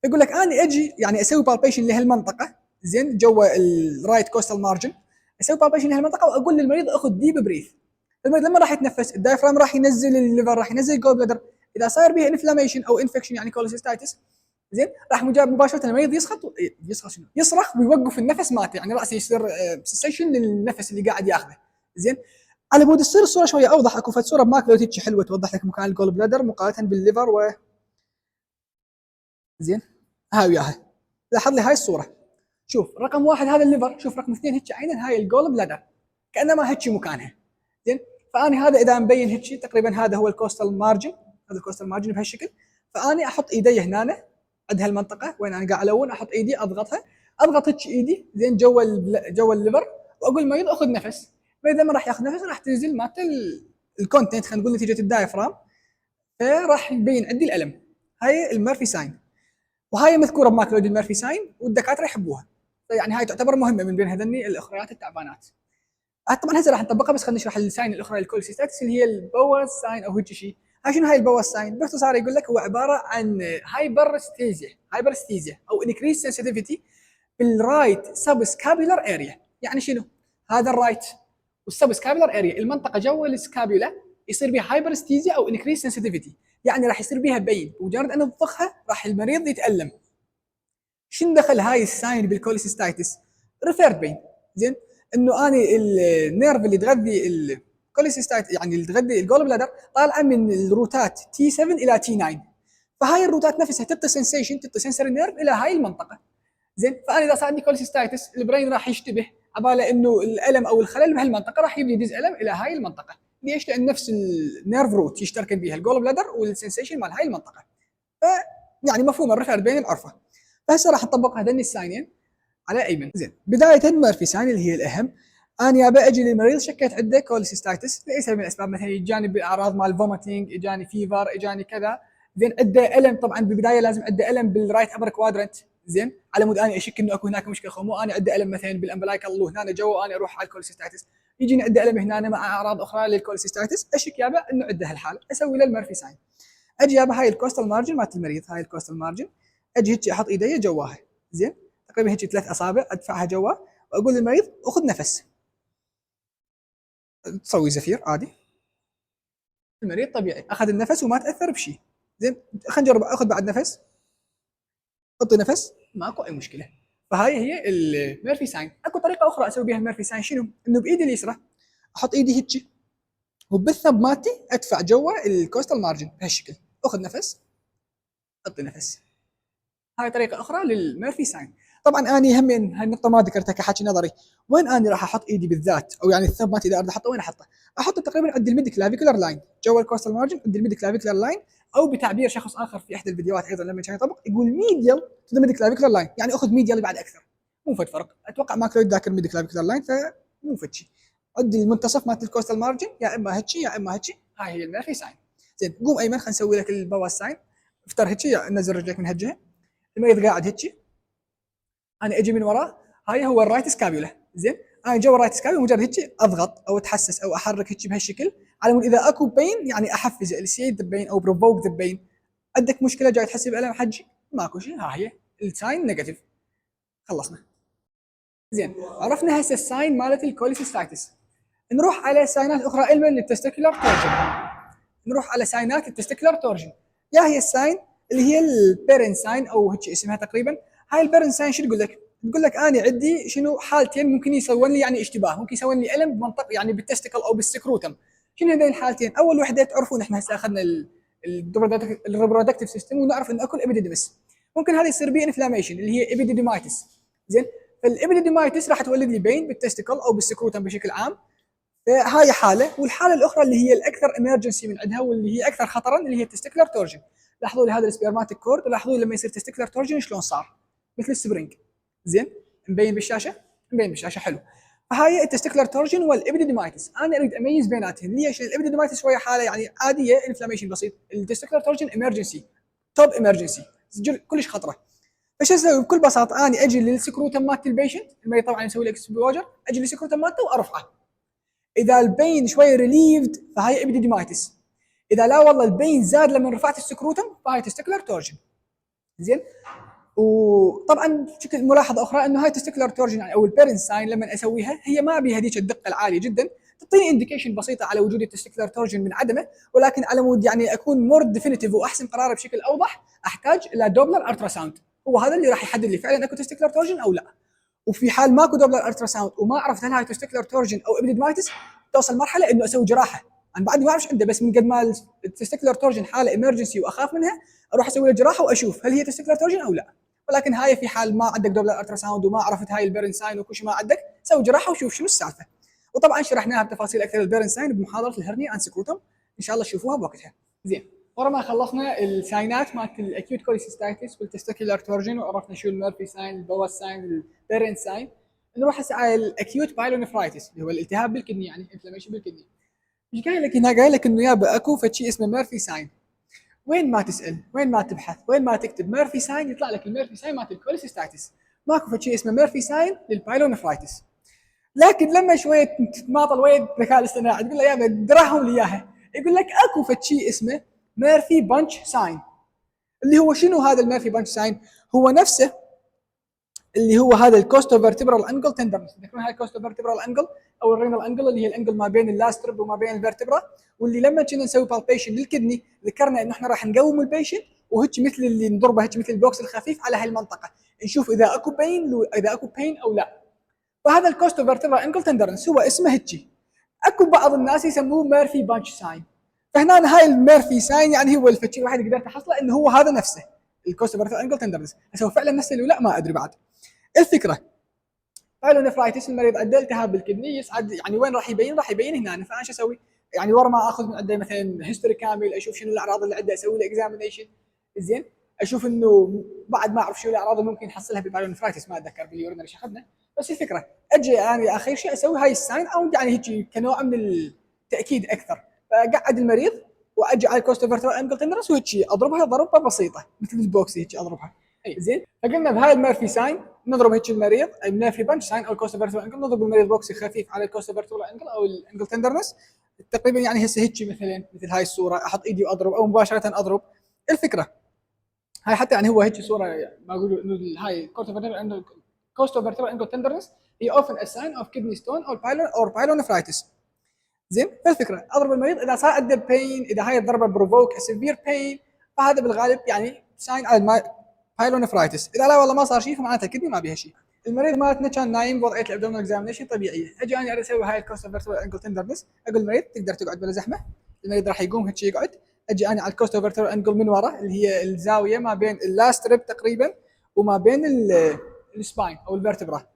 يقول لك اني اجي يعني اسوي بالبيشن لهالمنطقه، زين جوا الرايت كوستال مارجن، اسوي بالبيشن لهالمنطقه واقول للمريض اخذ ديب بريث. المريض لما راح يتنفس الدايفرام راح ينزل الليفر، راح ينزل الجول بلادر، اذا صاير بها انفلاميشن او انفكشن يعني كوليسيستايتس، زين راح مباشره المريض يسخط شنو؟ يصرخ ويوقف النفس مالته، يعني راسه يصير سيسيشن للنفس اللي قاعد ياخذه. زين على بود تصير الصوره شويه اوضح، اكو فد صوره بماكلو هيك حلوه توضح لك مكان الجول بلادر مقارنه بالليفر زين هاي وياها. لاحظ لي هاي الصوره، شوف رقم واحد هذا الليفر، شوف رقم اثنين هيك عينا هاي الجول بلادر كانما هيك مكانها. زين فاني هذا اذا مبين هيك تقريبا هذا هو الكوستال مارجن، هذا الكوستال مارجن بهالشكل، فاني احط ايدي هنا عند هالمنطقه وين انا قاعد الون، احط ايدي اضغطها، اضغط هيك ايدي زين جوا الليفر واقول المريض اخذ نفس. فاذا ما راح ياخذ نفس راح تنزل مالت الكونتنت خلينا نقول نتيجه الدايفرام، فراح يبين عندي الالم. هاي الميرفي ساين، وهاي مذكوره بماكلود الميرفي ساين والدكاتره يحبوها، يعني هاي تعتبر مهمه من بين هذني الاخريات التعبانات. طبعا هسه راح نطبقها بس خلينا نشرح الساين الاخرى للكوليسيستايتس اللي هي البوز ساين او هيك شيء. هاي شنو هاي البوز ساين؟ باختصار يقول لك هو عباره عن هايبرستيزيا او انكريس سنسيتيفيتي بالرايت سبسكابيولار اريا. يعني شنو؟ هذا الرايت والسبسكابيولار اريا المنطقه جوا السكابيولا يصير بها هايبرستيزيا او انكريس سنسيتيفيتي، يعني راح يصير بها بين، بمجرد ان تضخها راح المريض يتالم. شنو دخل هاي الساين بالكوليسيستايتس؟ ريفيرد بين، زين انه اني النيرف اللي تغذي الكوليسيستايت يعني اللي تغذي الجول بلادر طالعه من الروتات تي 7 الى تي 9، فهاي الروتات نفسها تعطي سنسيشن، تعطي سنسوري نيرف الى هاي المنطقه. زين فانا اذا صار عندي كوليسيستايتس البرين راح يشتبه عباله انه الالم او الخلل بهالمنطقه راح يبدي يدز الم الى هاي المنطقه. ليش؟ لان نفس النيرف روت يشتركن بها الجول بلادر والسنسيشن مال هاي المنطقه. ف يعني مفهوم الريفيرد بين العرفه. فهسه راح نطبق هذين الساينين على ايمن. زين بدايه ميرفي ساين اللي هي الاهم، انا ابى اجي للمريض شكيت عنده كوليسيستايتس لاي سبب من الاسباب، مثلا اجاني باعراض مال فوميتنج، اجاني فيفر، اجاني كذا، زين عنده الم، طبعا بالبدايه لازم عنده الم بالرايت ابر كوادرنت، زين على مود اني اشك انه اكو هناك مشكله، مو انا عنده الم مثلا بالامبلايكال وهنا جوا وانا اروح على الكوليسيستايتس، يجيني عنده الم هنا مع اعراض اخرى للكوليسيستايتس، اشك يابا انه عنده هالحاله، اسوي له الميرفي ساين. اجي يابا هاي الكوستال مارجن مالت المريض، هاي الكوستال مارجن، اجي هيك احط ايدي جواها، زين تقريبا هيك 3 اصابع ادفعها جوا، واقول للمريض خذ نفس، تسوي زفير عادي، المريض طبيعي اخذ النفس وما تاثر بشيء. زين خلينا نجرب، اخذ بعد نفس، حطي نفس، ماكو اي مشكله. فهاي هي الميرفي ساين. اكو طريقه اخرى اسوي بها الميرفي ساين، شنو؟ انه بايدي اليسرى احط ايدي هيك وبالثب مالتي ادفع جوا الكوستال مارجن بهالشكل، اخذ نفس، حطي نفس. هاي طريقه اخرى للميرفي ساين. طبعا اني هم هاي النقطه ما ذكرتها كحكي نظري، وين اني راح احط ايدي بالذات، او يعني الثب مالتي اذا اريد احطه وين احطه؟ احطه تقريبا عند الميد كلافيكولار لاين، جوا الكوستال مارجن عند الميد كلافيكولار لاين، او بتعبير شخص اخر في احدى الفيديوهات ايضا لما كان يطبق يقول ميديال تو ذا ميد كلافيكولار لاين، يعني اخذ ميديال بعد اكثر، مو فد فرق، اتوقع ماكو ذاكر ميد كلافيكولار لاين، فمو فد شيء، عندي المنتصف مالت الكوستال مارجن يا اما هيك يا اما هيك، هاي هي الميرفي ساين. زين قوم ايمن خلينا نسوي لك البواس ساين، افتر هيك، نزل رجلك من هالجهه، المريض قاعد هيك، انا اجي من وراه، هاي هو الرايت سكابيولا، زين انا جوا الرايت سكابيولا مجرد هيك اضغط او اتحسس او احرك هيك بهالشكل، على مود اذا اكو بين يعني احفز السيد ذا بين او بروفوك ذا بين. عندك مشكله جاي تحس بالم حجي؟ ماكو شيء، ها هي الساين نيجاتيف، خلصنا. زين عرفنا هسه الساين مالت الكوليسيستايتس، نروح على ساينات اخرى علما للتستيكولار تورجن، نروح على ساينات التستيكولار تورجن. يا هي الساين اللي هي البيرن ساين او هيك اسمها تقريبا. هاي البيرن ساين شو تقول لك؟ تقول لك انا عندي شنو حالتين ممكن يسوون لي يعني اشتباه، ممكن يسوون لي الم بمنطقه يعني بالتستيكل او بالسكروتم. شنو هذين الحالتين؟ اول وحده تعرفون احنا هسه اخذنا الريبرودكتيف سيستم ونعرف انه اكو الابيديديمس، ممكن هذه يصير بي انفلاميشن اللي هي ابيديديمايتس. زين فالابيديديمايتس راح تولد لي بين بالتستيكل او بالسكروتم بشكل عام، هاي حاله، والحاله الاخرى اللي هي الاكثر امرجنسي من عندها واللي هي اكثر خطرا اللي هي التستيكولار تورجن. لاحظوا لي هذا السبيرماتيك كورد، ولاحظوا لي لما يصير تستيكولار تورجن شلون صار، مثل السبرينج. زين مبين بالشاشه؟ مبين بالشاشه، حلو. فهاي التستيكولار تورجن والابيديديمايتس، انا اريد اميز بيناتهم. ليش؟ الابيديديمايتس شويه حاله يعني عاديه انفلاميشن بسيط، التستيكولار تورجن امرجنسي، توب امرجنسي، كلش خطره. فايش اسوي؟ بكل بساطه اني اجي للسكروتم مالت البيشنت، المريض طبعا يسوي له اكسبوجر، اجي للسكروتم مالته وارفعه. اذا البين شوي ريليفد فهاي ابيديديمايتس، اذا لا والله البين زاد لما رفعت السكروتم فهاي تستيكولار تورجن. زين وطبعا بشكل ملاحظه اخرى انه هاي تستيكولار تورجن او البيرن ساين لما اسويها هي ما بها هذيك الدقه العاليه جدا، تعطيني انديكيشن بسيطه على وجود التستيكولار تورجن من عدمه، ولكن على مود يعني اكون مور ديفينيتيف واحسن قراره بشكل اوضح احتاج الى دوبلر الترا ساوند، هو هذا اللي راح يحدد لي فعلا اكو تستيكولار تورجن او لا. وفي حال ماكو دوبلر الترا ساوند وما عرفت هل هاي تستيكولار تورجن او ابيديدمايتس، توصل مرحله انه اسوي جراحه. انا بعدني ما اعرف ايش عنده، بس من قد ما التستيكولار تورجن حاله امرجنسي واخاف منها، اروح اسوي له جراحه واشوف هل هي تستيكولار تورجن او لا. ولكن هاي في حال ما عندك دوبلر الترا ساوند وما عرفت هاي البيرن ساين وكل شيء ما عندك، سوي جراحه وشوف شنو السالفه. وطبعا شرحناها بتفاصيل اكثر البيرن ساين بمحاضره الهرني ان سكروتم، ان شاء الله تشوفوها بوقتها. زين ورا ما خلصنا الساينات مالت الاكيوت كوليسيستايتس والتستيكولار تورجن، وعرفنا شو الميرفي ساين، البواس ساين، البيرن ساين، نروح هسه على الاكيوت بايلونيفرايتس اللي هو الالتهاب بالكدني، يعني انفلاميشن بالكدني. ايش قايل لك هنا؟ قايل لك انه يابا اكو فشي اسمه ميرفي ساين. وين ما تسال، وين ما تبحث، وين ما تكتب ميرفي ساين يطلع لك الميرفي ساين مالت الكوليسيستايتس، ماكو فشي اسمه ميرفي ساين للبايلونيفرايتس. لكن لما شويه تتماطل ويا الذكاء الاصطناعي تقول له يابا درهم لي اياها، يقول لك اكو فشي اسمه ميرفي بانش ساين. اللي هو شنو هذا الميرفي بانش ساين؟ هو نفسه اللي هو هذا الكوستو فيرتبرال انجل تندرنس، تذكرون هاي الكوستو فيرتبرال انجل او الرينال انجل اللي هي الانجل ما بين اللاسترب وما بين الفيرتبرا، واللي لما كنا نسوي بالبيشن للكدني ذكرنا انه احنا راح نقوم البيشن وهيك مثل اللي نضربه هيك مثل البوكس الخفيف على هالمنطقه، نشوف اذا اكو بين، اذا اكو بين او لا. فهذا الكوستو فيرتبرال انجل تندرنس هو اسمه هيك. اكو بعض الناس يسموه ميرفي بانش ساين، فهنا هاي الميرفي ساين يعني هو الفتشي الوحيد اللي قدرت احصله انه هو هذا نفسه الكوستو فيرتبرال انجل تندرنس، بس هو فعلا نفسه ولا لا ما ادري بعد. الفكره بايلونيفرايتس المريض عنده التهاب بالكدني يصعد، يعني وين راح يبين؟ راح يبين هنا. فانا شو اسوي؟ يعني ورا ما اخذ من عنده مثلا هيستوري كامل، اشوف شنو الاعراض اللي عنده، اسوي له اكزامينيشن. زين اشوف انه بعد ما اعرف شنو الاعراض اللي ممكن نحصلها بالبايلونيفرايتس، ما اتذكر باليورينري ايش اخذنا، بس الفكره اجي يعني اخر شيء اسوي هاي الساين او يعني هيك كنوع من التاكيد اكثر. فقعد المريض واجي على الكوستوفرتبرال انجل تندرنس وهيك اضربها ضربه بسيطه مثل البوكسي هيك اضربها. زين فقلنا بهاي الميرفي ساين نضرب هيك المريض الميرفي بنش ساين او الكوستوفرتبرال انجل، نضرب المريض بوكسي خفيف على الكوستوفرتبرال انجل او الانجل تندرنس تقريبا يعني هسه هيك مثل هاي الصوره احط ايدي واضرب او مباشره اضرب. الفكره هاي حتى يعني هو هيك صوره ما اقول انه هاي كوستوفرتبرال انجل تندرنس هي often a sign of kidney stone or pyelonephritis. زين فالفكره اضرب المريض اذا صار عنده بين، اذا هاي الضربه بروفوك سيفير بين فهذا بالغالب يعني ساين على بايلونفرايتس. اذا لا والله ما صار شيء فمعناته الكدني ما بيها شيء. المريض مالتنا كان نايم بوضعيه الابدومينال اكزامينشن طبيعيه، اجي انا اسوي هاي الكوستوفرتبرال انجل تندرنس، اقول المريض تقدر تقعد بلا زحمه، المريض راح يقوم هيك يقعد، اجي انا على الكوستوفرتبرال انجل من ورا اللي هي الزاويه ما بين اللاست ريب تقريبا وما بين السباين او الفرتبرا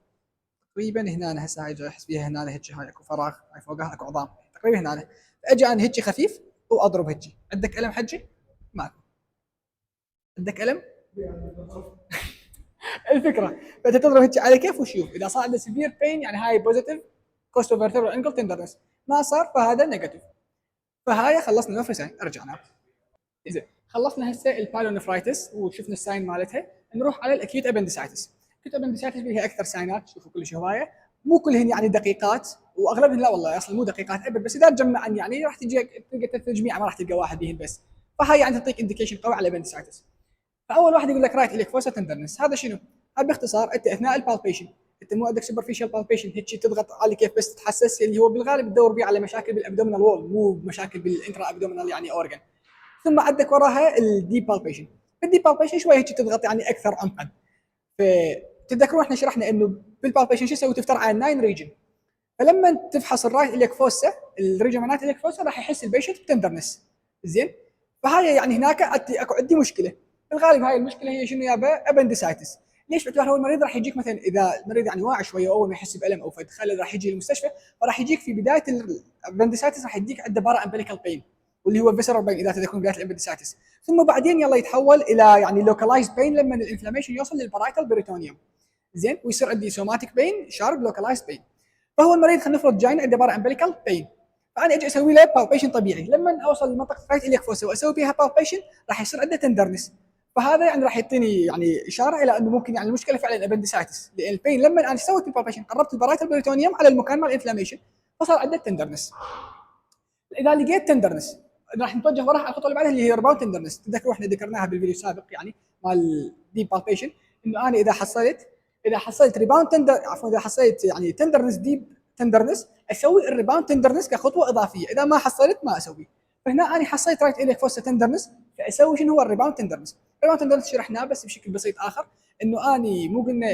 تقريبا هنا. أنا هسه هاي جاي احس فيها هنا هيك، هاي اكو فراغ، هاي فوقها اكو عظام تقريبا هنا. اجي انا هيك خفيف واضرب هيك. عندك الم حجي؟ ماكو. عندك الم؟ الفكره فانت تضرب هيك على كيف وشوف، اذا صار عنده سيفير بين يعني هاي بوزيتيف كوستوفرتبرال انجل تندرنس، ما صار فهذا نيجاتيف. فهاي خلصنا المفري ساين. رجعنا زين خلصنا هسه البايلونفرايتس وشفنا الساين مالتها، نروح على الاكيوت ابندسايتس. الاكيوت ابندسايتس فيها اكثر ساينات، شوفوا كلش هوايه، مو كلهن يعني دقيقات واغلبهن لا والله اصلا مو دقيقات ابد، بس اذا تجمعن يعني راح تجي تلقى تجميع ما راح تلقى واحد بيهن بس. فهاي يعني تعطيك انديكيشن قوي على الابندسايتس. فاول واحد يقول لك رايت اليك فوسا تندرنس، هذا شنو؟ هذا باختصار انت اثناء البالبيشن انت مو عندك سوبرفيشال بالبيشن هيك تضغط على كيف بس تتحسس، اللي هو بالغالب تدور بيه على مشاكل بالابدومينال وول مو مشاكل بالانترا ابدومينال يعني اورجن. ثم عندك وراها الديب بالبيشن. الديب بالبيشن شوي هيك تضغط يعني اكثر عمقا. فتتذكرون احنا شرحنا انه بالبالبيشن شو يسوي؟ تفتر على 9 ريجن. فلما تفحص الرايت اليك فوسا الريجن معناته اليك فوسا راح يحس البيشنت بتندرنس. زين فهاي يعني هناك اكو عندي مشكله. بالغالب هاي المشكله هي شنو يابا؟ ابندسايتس. ليش؟ باعتبار هو المريض راح يجيك مثلا اذا المريض يعني واعي شويه واول ما يحس بالم او فدخل راح يجي المستشفى، فراح يجيك في بدايه الابندسايتس راح يديك عنده بارا امبليكال بين واللي هو فيسرال بين اذا تذكرون بدايه الابندسايتس، ثم بعدين يلا يتحول الى يعني لوكالايز بين لما الانفلاميشن يوصل للبرايتال بريتونيوم. زين ويصير عندي سوماتيك بين شارب لوكالايز بين. فهو المريض خلينا نفرض جاينا عنده بارا امبليكال بين، فانا اجي اسوي له بالبيشن طبيعي، لما اوصل لمنطقه رايت اليك فوسا واسوي بها بالبيشن راح يصير عنده تندرنس. فهذا يعني راح يعطيني يعني اشاره الى انه ممكن يعني المشكله فعلا ابندسايتس، لان البين لما انا سويت البالبيشن قربت البرايتال بريتونيوم على المكان مال الانفلاميشن فصار عنده تندرنس. اذا لقيت تندرنس راح نتوجه وراها على الخطوه اللي بعدها اللي هي ريباوند تندرنس. تذكروا احنا ذكرناها بالفيديو السابق يعني مال ديب بالبيشن، انه انا اذا حصلت ريباوند تندر عفوا اذا حصلت يعني تندرنس ديب تندرنس اسوي الريباوند تندرنس كخطوه اضافيه، اذا ما حصلت ما اسوي. فهنا انا حصلت رايت اليك فوسا تندرنس فاسوي شنو هو الريباوند تندرنس. الريباوند تندرنس شرحناه بس بشكل بسيط اخر، انه اني مو قلنا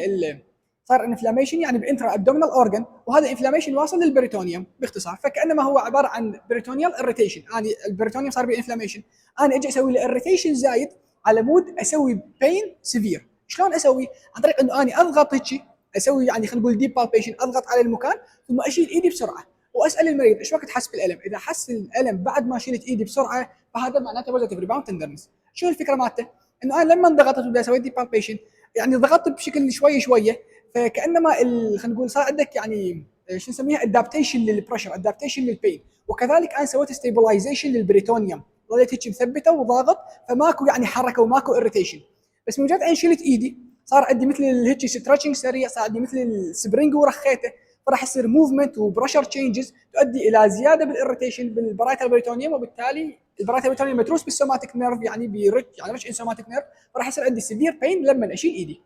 صار انفلاميشن يعني بانترا ابدومينال اورجن، وهذا انفلاميشن واصل للبريتونيوم باختصار، فكانما هو عباره عن بريتونيال اريتيشن. انا البريتونيوم صار به انفلاميشن، انا اجي اسوي له اريتيشن زايد على مود اسوي بين سيفير. شلون اسوي؟ عن طريق انه اني اضغط هيك اسوي يعني خلينا نقول ديب بالبيشن، اضغط على المكان ثم اشيل ايدي بسرعه واسال المريض ايش وقت حس بالالم. اذا حس الالم بعد ما شلت ايدي بسرعه فهذا معناته بوزيتيف ريباوند تندرنس. شو الفكره مالته؟ انه انا لما ضغطت وبدي اسوي ديب بالبيشن يعني ضغطت بشكل شوي شويه، فكانما خلينا نقول صار عندك يعني شو نسميها ادابتيشن للبريشر، ادابتيشن للبين، وكذلك انا سويت ستيبلايزيشن للبريتونيوم، ظليت هيك مثبته وضاغط فماكو يعني حركه وماكو اريتيشن. بس مجرد ان شلت ايدي صار عندي مثل هيك ستريتشنج سريع، صار عندي مثل السبرينج ورخيته، فراح يصير موفمنت وبريشر تشينجز تؤدي الى زياده بالاريتيشن بالبرايتال بريتونيوم، وبالتالي البرايتال بريتونيوم متروس بالسوماتيك نيرف يعني رش ان سوماتيك نيرف، فراح يصير عندي سيفير بين لما اشيل ايدي.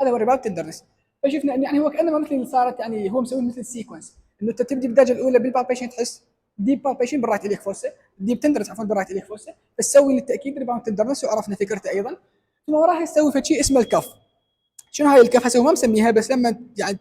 هذا هو الريباوند تندرنس. فشفنا ان يعني هو كانما مثل صارت يعني هو مسوي مثل السيكونس، انه انت تبدي بالدرجه الاولى بالبالبيشن تحس ديب بالبيشن بالرايت اليك فوسا، ديب تندرنس عفوا بالرايت اليك فوسا، بس تسوي للتاكيد ريباوند تندرنس وعرفنا فكرته ايضا. ثم وراها تسوي شيء اسمه الكف. شنو هاي الكف؟ هسه ما مسميها بس لما يعني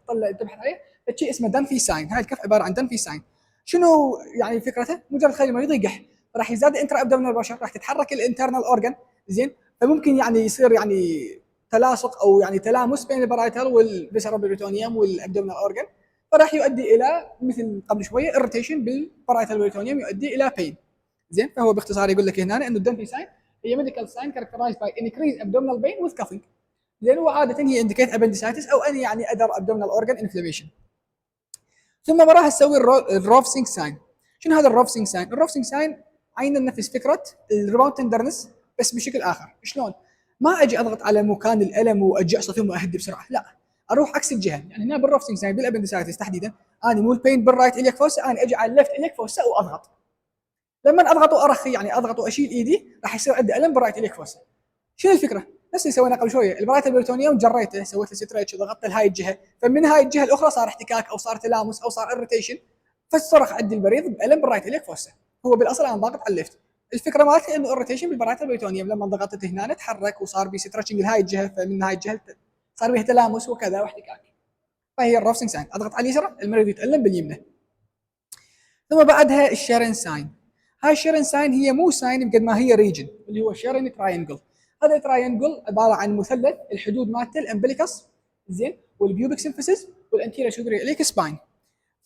تطلع تبحث عليه شيء اسمه دنفي ساين. هاي الكف عباره عن دنفي ساين. شنو يعني فكرته؟ مجرد خلي المريض يقح راح يزداد انترا ابدومينال بريشر، راح تتحرك الانترنال اورجن. زين فممكن يعني يصير يعني تلاصق او يعني تلامس بين البرايتال والفيسرال بريتونيوم والابدومينال اورجن، فراح يؤدي الى مثل قبل شويه اريتيشن بالبرايتال بريتونيوم يؤدي الى بين. زين فهو باختصار يقول لك هنا انه الدنفي ساين هي ميديكال ساين كاركترايزد باي انكريز ابدومينال بين وذ كافينج، لانه وعاده هي انديكيت ابندسايتس او اني يعني اذر ابدومينال اورجن انفلاميشن. ثم وراها تسوي الروفسينج ساين. شنو هذا الروفسينج ساين؟ الروفسينج ساين عينا نفس فكره الريباوند تندرنس بس بشكل اخر. شلون؟ ما اجي اضغط على مكان الالم واجي اعصى واهدي بسرعه، لا، اروح عكس الجهه. يعني هنا بالروفتنج ساين بالابندسايتس تحديدا انا مو البين بالرايت اليك فوسا، انا اجي على الليفت اليك فوسا واضغط. لما اضغط وارخي يعني اضغط واشيل ايدي راح يصير عندي الم بالرايت اليك فوسا. شنو الفكره؟ نفس اللي سوينا قبل شويه، البرايت البريتونيوم جريته سويت له ستريتش وضغطت لهاي الجهه، فمن هاي الجهه الاخرى صار احتكاك او صار تلامس او صار اريتيشن، فصرخ عندي المريض بالم بالرايت اليك فوسا. هو بالاصل انا ضاغط على الليفت. الفكره مالتي انه اريتيشن بالبرايت البريتونيوم، لما ضغطت هنا تحرك وصار بي ستريتشنج لهاي الجهه، فمن هاي الجهه صار بيه تلامس وكذا واحتكاك. فهي الروفسنج ساين، اضغط على اليسرى المريض يتالم باليمنى. ثم بعدها الشيرن ساين. هاي الشيرن ساين هي مو ساين بقد ما هي ريجن، اللي هو شيرن تراينجل. هذا التراينجل عباره عن مثلث، الحدود مالته الامبليكس زين والبيوبك سيمفيسيس والانتيريور سوبريور اليك سباين.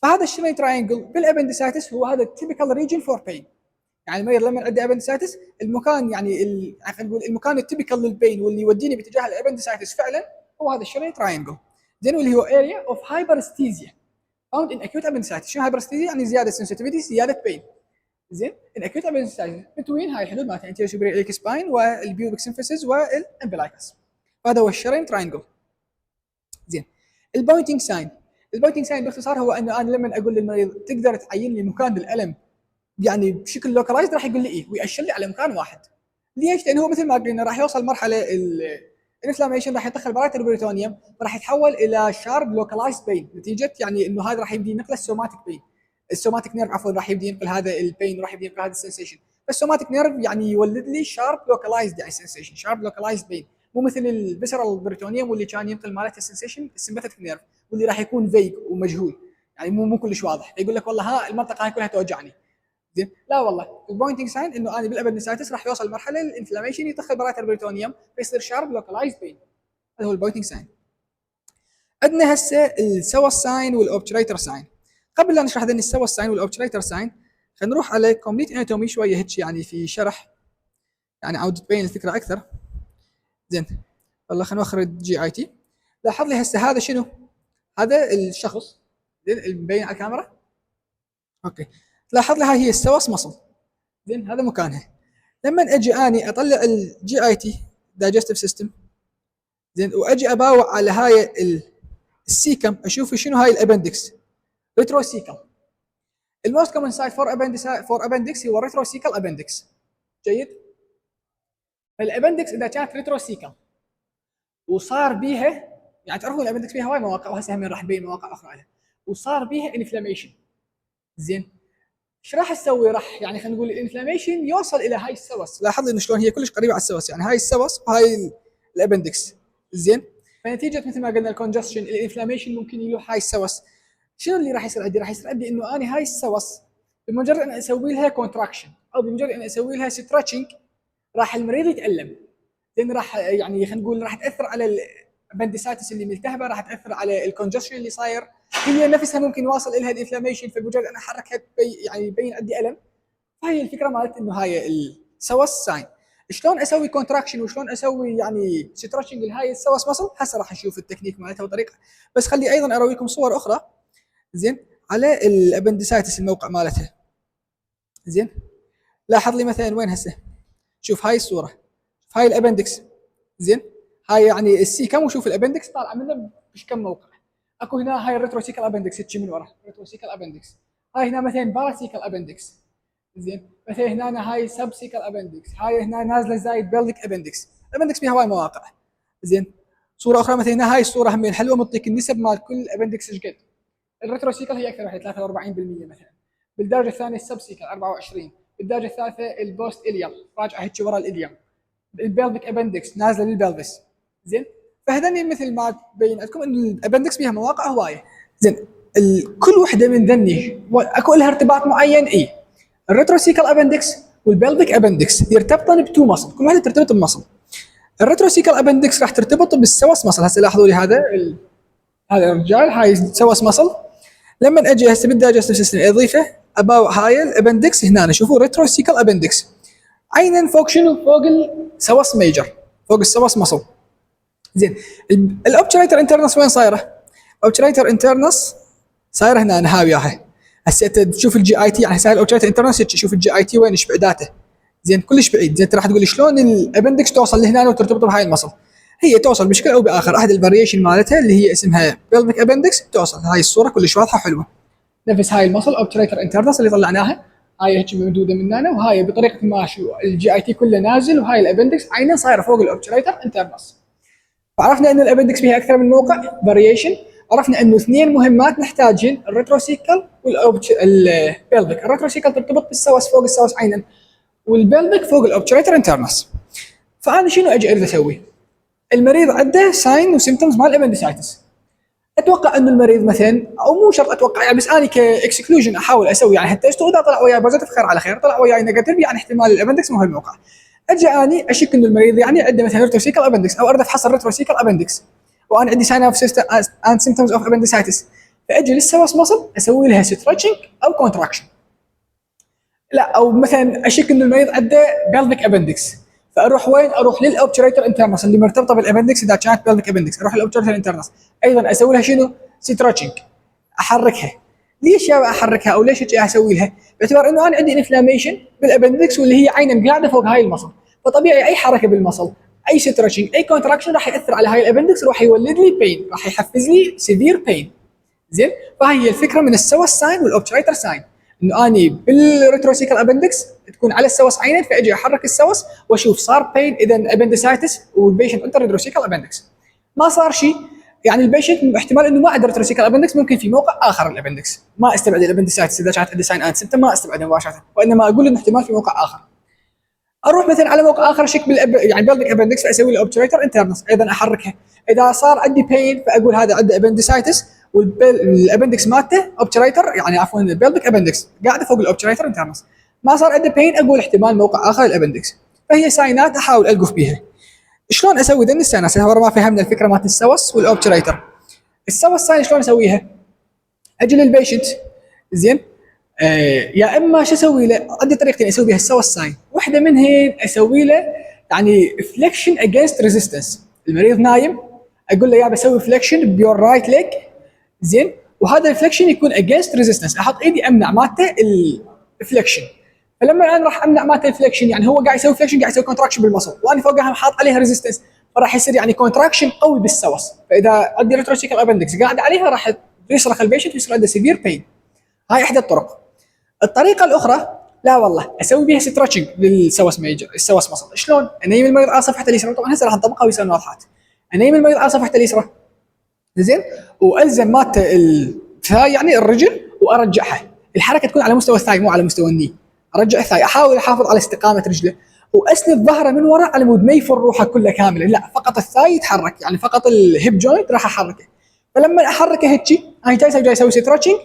فهذا الشيرن تراينجل بالابندسايتس هو هذا التيبيكال ريجن فور بين. يعني المريض لما عنده ابندسايتس المكان يعني خلينا نقول المكان التيبيكال للبين واللي يوديني باتجاه الابندسايتس فعلا هو هذا الشيرن تراينجل. زين واللي هو اريا اوف هايبرستيزيا found in acute appendicitis. شنو هايبرستيزيا؟ يعني زياده sensitivity، زياده بين. زين in acute appendicitis between هاي الحدود مالت anterior superior iliac spine والبيوبك سيمفيسيس والامبلايكس. هذا هو الشرين تراينجل. زين البوينتنج ساين. البوينتنج ساين باختصار هو انه انا لما اقول للمريض تقدر تعين لي مكان الالم يعني بشكل لوكلايزد، راح يقول لي ايه ويأشر لي على مكان واحد. ليش؟ لانه هو مثل ما قلنا راح يوصل مرحله الانفلاميشن، راح يدخل برايت البريتونيوم، راح يتحول الى شارب لوكلايزد بين، نتيجه يعني انه هذا راح يبدي ينقل السوماتيك بين، السوماتيك نيرف عفوا راح يبدي ينقل هذا البين، راح يبدي ينقل هذا السنسيشن. فالسوماتيك نيرف يعني يولد لي شارب لوكلايزد يعني سنسيشن، شارب لوكلايزد بين، مو مثل الفيسرال بريتونيوم واللي كان ينقل مالته السنسيشن السمباثيك نيرف واللي راح يكون فيج ومجهول، يعني مو كلش واضح، يقول لك والله ها المنطقه هاي كلها توجعني. زين لا والله البوينتنج ساين انه انا بالابندسايتس راح يوصل مرحله الانفلاميشن يدخل برايت البريتونيوم فيصير شارب لوكلايزد بين. هذا هو البوينتنج ساين. عندنا هسه السوا ساين والاوبتريتر ساين. قبل لا نشرح ذني السوا ساين والاوبتريتر ساين خلينا نروح على كومبليت اناتومي شويه هيك يعني في شرح يعني عاود تبين الفكره اكثر. زين والله خلينا نوخر الجي اي تي. لاحظ لي هسه هذا شنو؟ هذا الشخص زين مبين على الكاميرا. اوكي لاحظ لي هاي هي السوس مصل. زين هذا مكانها. لما اجي اني اطلع الجي اي تي دايجستيف سيستم زين واجي اباوع على هاي السيكم اشوف شنو هاي الابندكس ريتروسيكل. الموست كومن سايت فور ابندكس هو ريتروسيكل ابندكس. جيد. الابندكس اذا كانت ريتروسيكل وصار بيها يعني تعرفون الابندكس فيها هواي مواقع وهسه هم راح نبين مواقع اخرى عليها وصار بيها انفلاميشن. زين ايش راح تسوي؟ راح يعني خلينا نقول الانفلاميشن يوصل الى هاي السوس. لاحظ انه شلون هي كلش قريبه على السوس، يعني هاي السوس وهاي الابندكس. زين فنتيجه مثل ما قلنا الكونجستشن الانفلاميشن ممكن يروح هاي السوس. شنو اللي راح يصير عندي؟ راح يصير عندي انه انا هاي السوس بمجرد ان اسوي لها كونتراكشن او بمجرد ان اسوي لها ستريتشنج راح المريض يتالم. لان راح يعني خلينا نقول راح تاثر على الابندسايتس اللي ملتهبه، راح تاثر على الكونجستشن اللي صاير، هي نفسها ممكن يواصل لها الانفلاميشن، فبمجرد ان احركها يعني يبين عندي الم. فهي الفكره مالت انه هاي السوس ساين. شلون اسوي كونتراكشن وشلون اسوي يعني ستريتشنج لهاي السوس مصل هسه راح نشوف التكنيك مالتها وطريقه. بس خلي ايضا ارويكم صور اخرى زين على الابندسايتس الموقع مالتها. زين لاحظ لي مثلا وين هسه شوف هاي الصوره، شوف هاي الابندكس. زين هاي يعني السيكم وشوف الابندكس طالعه منه بش كم موقع. اكو هنا هاي الريتروسيكال ابندكس هيك من ورا ريتروسيكال ابندكس. هاي هنا مثلا باراسيكال ابندكس. زين مثلا هنا هاي سبسيكال ابندكس، هاي هنا نازله زايد بيلدك ابندكس. الابندكس فيها هواي مواقع. زين صوره اخرى مثلا هنا هاي الصوره هم حلوه معطيك النسب مال كل ابندكس ايش قد. الريتروسيكال هي اكثر واحد 43% مثلا. بالدرجه الثانيه السبسيكال 24. بالدرجه الثالثه البوست اليوم راجعه هيك ورا الاليوم. البيلفيك ابندكس نازله للبلفس. زين فهذني مثل ما تبين لكم ان الابندكس فيها مواقع هوايه. زين كل وحده من ذني اكو لها ارتباط معين. اي الريتروسيكال ابندكس والبلفيك ابندكس يرتبطن بتو مصل، كل واحده ترتبط بمصل. الريتروسيكال ابندكس راح ترتبط بالسوس مصل. هسه لاحظوا لي هذا الرجال هاي سوس مصل. لما اجي هسه بالدايجستيف سيستم اضيفه اباوع هاي الابندكس هنا شوفوا ريتروسيكال ابندكس عينا فوق شنو؟ فوق السوس ميجر، فوق السوس مصل. زين الاوبتريتر انترنس وين صايره؟ اوبتريتر انترنس صايره هنا انا هاي وياها. هسه انت تشوف الجي اي تي، يعني هسه الاوبجكت انترنس تشوف الجي اي تي وين ايش بعداته، زين كلش بعيد. زين انت راح تقول لي شلون الابندكس توصل لهنا وترتبط بهاي المصل؟ هي توصل بشكل او باخر، احد الفاريشن مالتها اللي هي اسمها بيلفيك ابندكس توصل. هاي الصوره كلش واضحه حلوه، نفس هاي المصل اوبتريتر انترنس اللي طلعناها، هاي هيك ممدوده من هنا، وهاي بطريقه ما شو الجي اي تي كله نازل، وهاي الابندكس عينه صايره فوق الاوبتريتر انترنس. فعرفنا انه الابندكس فيها اكثر من موقع فاريشن. عرفنا انه اثنين مهمات نحتاجين، الريتروسيكل والبيلفيك. الريتروسيكل ترتبط بالسوس فوق السوس عينا، والبيلفيك فوق الاوبتريتر انترنس. فانا شنو اجي اريد اسوي؟ المريض عنده ساين وسيمتومز مال الابندسايتس. اتوقع انه المريض مثلا، او مو شرط اتوقع يعني، بس انا كاكسكلوجن احاول اسوي يعني التست، واذا طلع وياي بوزيتيف خير على خير، طلع وياي نيجاتيف يعني احتمال الابندكس مو هالموقع. اجي اني اشك انه المريض يعني عنده مثلا ريتروسيكل ابندكس، او اريد افحص الريتروسيكل ابندكس، وانا عندي ساين اوف اند سيمتومز اوف ابندسايتس. فاجي للسوس مصل اسوي لها ستريتشنج او كونتراكشن. لا، او مثلا اشك انه المريض عنده بيلفيك ابندكس، فاروح وين؟ اروح للاوبتريتر انترنس اللي مرتبطه بالابندكس. اذا كانت بيلفيك ابندكس اروح للاوبتريتر انترنس، ايضا اسوي لها شنو؟ ستريتشنج، احركها. ليش يا احركها او ليش اسوي لها؟ باعتبار انه انا عندي انفلاميشن بالابندكس، واللي هي عينا قاعده فوق هاي المصل، فطبيعي اي حركه بالمصل، اي ستريتشنج، اي كونتراكشن راح ياثر على هاي الابندكس، راح يولد لي بين، راح يحفز لي سيفير بين. زين، فهي الفكره من السوس ساين والاوبتريتر ساين، انه اني بالريتروسيكل ابندكس تكون على السوس عينين، فاجي احرك السوس واشوف صار بين اذا ابندسايتس والبيشنت عنده ريتروسيكل ابندكس. ما صار شيء، يعني البيشنت احتمال انه ما عنده ريتروسيكل ابندكس، ممكن في موقع اخر الابندكس، ما استبعد الابندسايتس اذا كانت عنده ساين اند سيمتوم، ما استبعده مباشره، وانما اقول انه احتمال في موقع اخر. اروح مثلا على موقع اخر اشك يعني بيلفيك ابندكس، فاسوي له اوبتريتر انترنس، ايضا احركها. اذا صار عندي بين فاقول هذا عنده ابندسايتس، والابندكس مالته اوبتريتر، يعني عفوا البيلفيك ابندكس قاعده فوق الاوبتريتر انترنس. ما صار عنده بين اقول احتمال موقع اخر الابندكس. فهي ساينات احاول القف بيها. شلون اسوي ذني الساينات؟ هذا ما فهمنا الفكره مالت السوس والاوبتريتر. السوس ساين شلون اسويها؟ اجي للبيشنت، زين، يا اما شو اسوي له؟ عندي طريقتين اسوي بها السوس ساين، واحده منهن اسوي له يعني فليكشن اجينست ريزيستنس. المريض نايم، اقول له يا بسوي فليكشن بيور رايت ليج، زين، وهذا الفليكشن يكون اجينست ريزيستنس، احط ايدي امنع مالته الفليكشن. فلما انا راح امنع مالته الفليكشن، يعني هو قاعد يسوي فليكشن، قاعد يسوي كونتراكشن بالمصل، وانا فوقها حاط عليها ريزيستنس، فراح يصير يعني كونتراكشن قوي بالسوس. فاذا عندي ريتروسيكل ابندكس قاعد عليها راح يصرخ البيشنت ويصير عنده سيفير بين. هاي احدى الطرق. الطريقه الاخرى، لا والله اسوي بها ستريتشنج للسوس ميجر، السوس مصل. شلون؟ انيم المريض على صفحته اليسرى، طبعا هسه راح نطبقها ويصير واضحات. انيم المريض على صفحته اليسرى، زين، والزم مالته الثاي يعني الرجل، وارجعها. الحركه تكون على مستوى الثاي مو على مستوى الني. ارجع الثاي، احاول احافظ على استقامه رجله، واسند ظهره من وراء على مود ما يفر روحه كله كامله، لا فقط الثاي يتحرك، يعني فقط الهيب جوينت راح احركه. فلما احركه هيك انا جاي اسوي ستريتشنج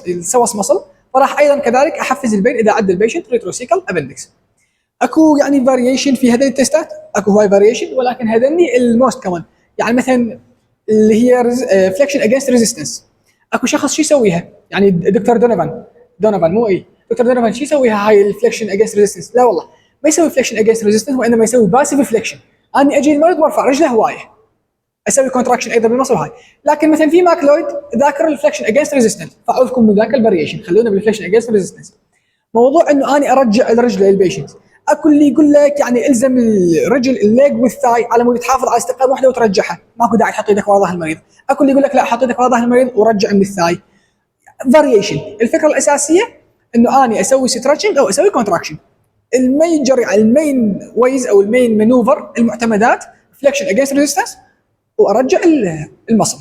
السوس مصل، فراح ايضا كذلك احفز البين اذا عدى البيشنت ريتروسيكل ابندكس. اكو يعني فاريشن في هذين التستات، اكو هواي فاريشن، ولكن هذني الموست كمان. يعني مثلا اللي هي فليكشن اجينست ريزيستنس، اكو شخص شو يسويها؟ يعني دكتور دونوفان مو اي دكتور دونوفان شو يسويها هاي الفليكشن اجينست ريزيستنس؟ لا والله ما يسوي فليكشن اجينست ريزيستنس، وانما يسوي باسيف فليكشن. اني اجي المريض وارفع رجله هوايه، اسوي كونتراكشن ايضا بالمصل هاي. لكن مثلا في ماكلويد ذاكر الفليكشن اجينست ريزيستنس، فاعوذكم من ذاك الفاريشن، خلونا بالفليكشن اجينست ريزيستنس. موضوع انه اني ارجع الرجل للبيشنت، اكو اللي يقول لك يعني الزم الرجل الليج والثاي على مود تحافظ على استقامه واحده وترجعها، ماكو داعي تحط ايدك ورا ظهر المريض. اكو اللي يقول لك لا، حط ايدك ورا ظهر المريض ورجع من الثاي. فاريشن. الفكره الاساسيه انه اني اسوي ستريتشنج او اسوي كونتراكشن. الميجر المين ويز او المين مانوفر المعتمدات فليكشن اجينست ريزيستنس، وارجع المصل.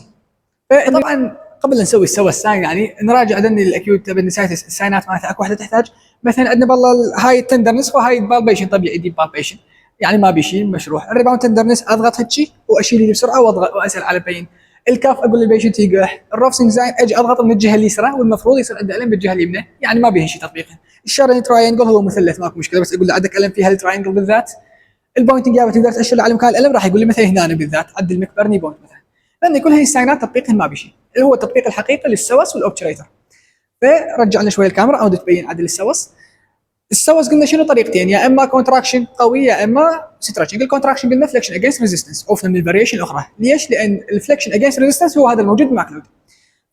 فطبعا قبل لا نسوي السوا الساين يعني نراجع ذني الاكيوت ابندسايتس الساينات مالتها. اكو واحده تحتاج مثلا عندنا بالله هاي التندرنس وهاي البالبيشن، طبيعي يدي بالبيشن يعني ما بيشيل مشروح. الريباوند تندرنس اضغط هيك واشيل يدي بسرعه واضغط واسال على بين. الكاف اقول للبيشنت يقح. الروفسنج زاين اجي اضغط من الجهه اليسرى، والمفروض يصير عنده الم بالجهه اليمنى، يعني ما بيه شيء تطبيقها. الشارين تراينجل هو مثلث ماكو مشكله، بس اقول له عندك الم في هالتراينجل بالذات. البوينتنج جابت تقدر تاشر على مكان الالم، راح يقول لي مثلا هنا بالذات عند المكبرني بوينت مثلا، لان كل هاي الساينات تطبيقها ما بشيء، اللي هو التطبيق الحقيقي للسوس والاوبتريتر. فرجع لنا شويه الكاميرا او تبين عدل السوس. السوس قلنا شنو طريقتين، يا اما كونتراكشن قوي يا اما ستريتشنج. الكونتراكشن قلنا فليكشن اجينست ريزيستنس، عرفنا من الفاريشن الاخرى. ليش؟ لان الفليكشن اجينست ريزيستنس هو هذا الموجود بالماكلود.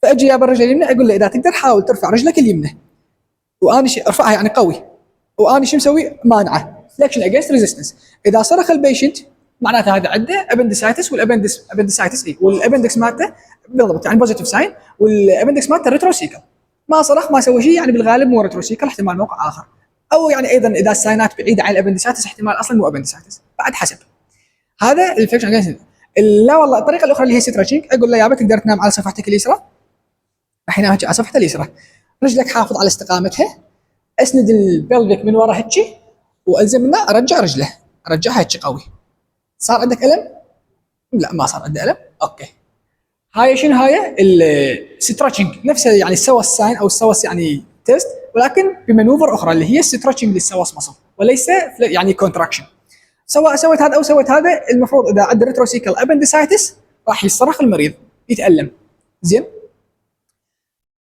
فاجي يا بالرجل اليمنى اقول له اذا تقدر حاول ترفع رجلك اليمنى، واني ارفعها يعني قوي، واني شو مسوي؟ مانعه فليكشن اجينست ريزيستنس. اذا صرخ البيشنت معناته هذا عنده ابندسايتس، والابندسايتس والابندكس مالته بالضبط يعني بوزيتيف ساين، والابندكس مالته ريتروسيكل. ما صرخ ما سوى شيء يعني بالغالب مو ريتروسيكل، احتمال موقع اخر. او يعني ايضا اذا الساينات بعيده عن الابندسايتس احتمال اصلا مو ابندسايتس، بعد حسب. هذا الفليكشن اجينست. لا والله الطريقه الاخرى اللي هي ستريتشنج، اقول له يابا تقدر تنام على صفحتك اليسرى، الحين اجي على صفحته اليسرى، رجلك حافظ على استقامتها، اسند البلفيك من ورا هيجي، والزم منه، ارجع رجله، ارجعها هيجي قوي. صار عندك الم؟ لا ما صار عنده الم، اوكي. هاي شنو هاي؟ الستريتشنج نفسه يعني السوس ساين او السوس يعني تيست، ولكن بمانوفر اخرى اللي هي الستريتشنج للسوس مصل، وليس يعني كونتراكشن. سواء سويت هذا او سويت هذا، المفروض اذا عنده ريتروسيكل ابندسايتس راح يصرخ المريض يتالم. زين،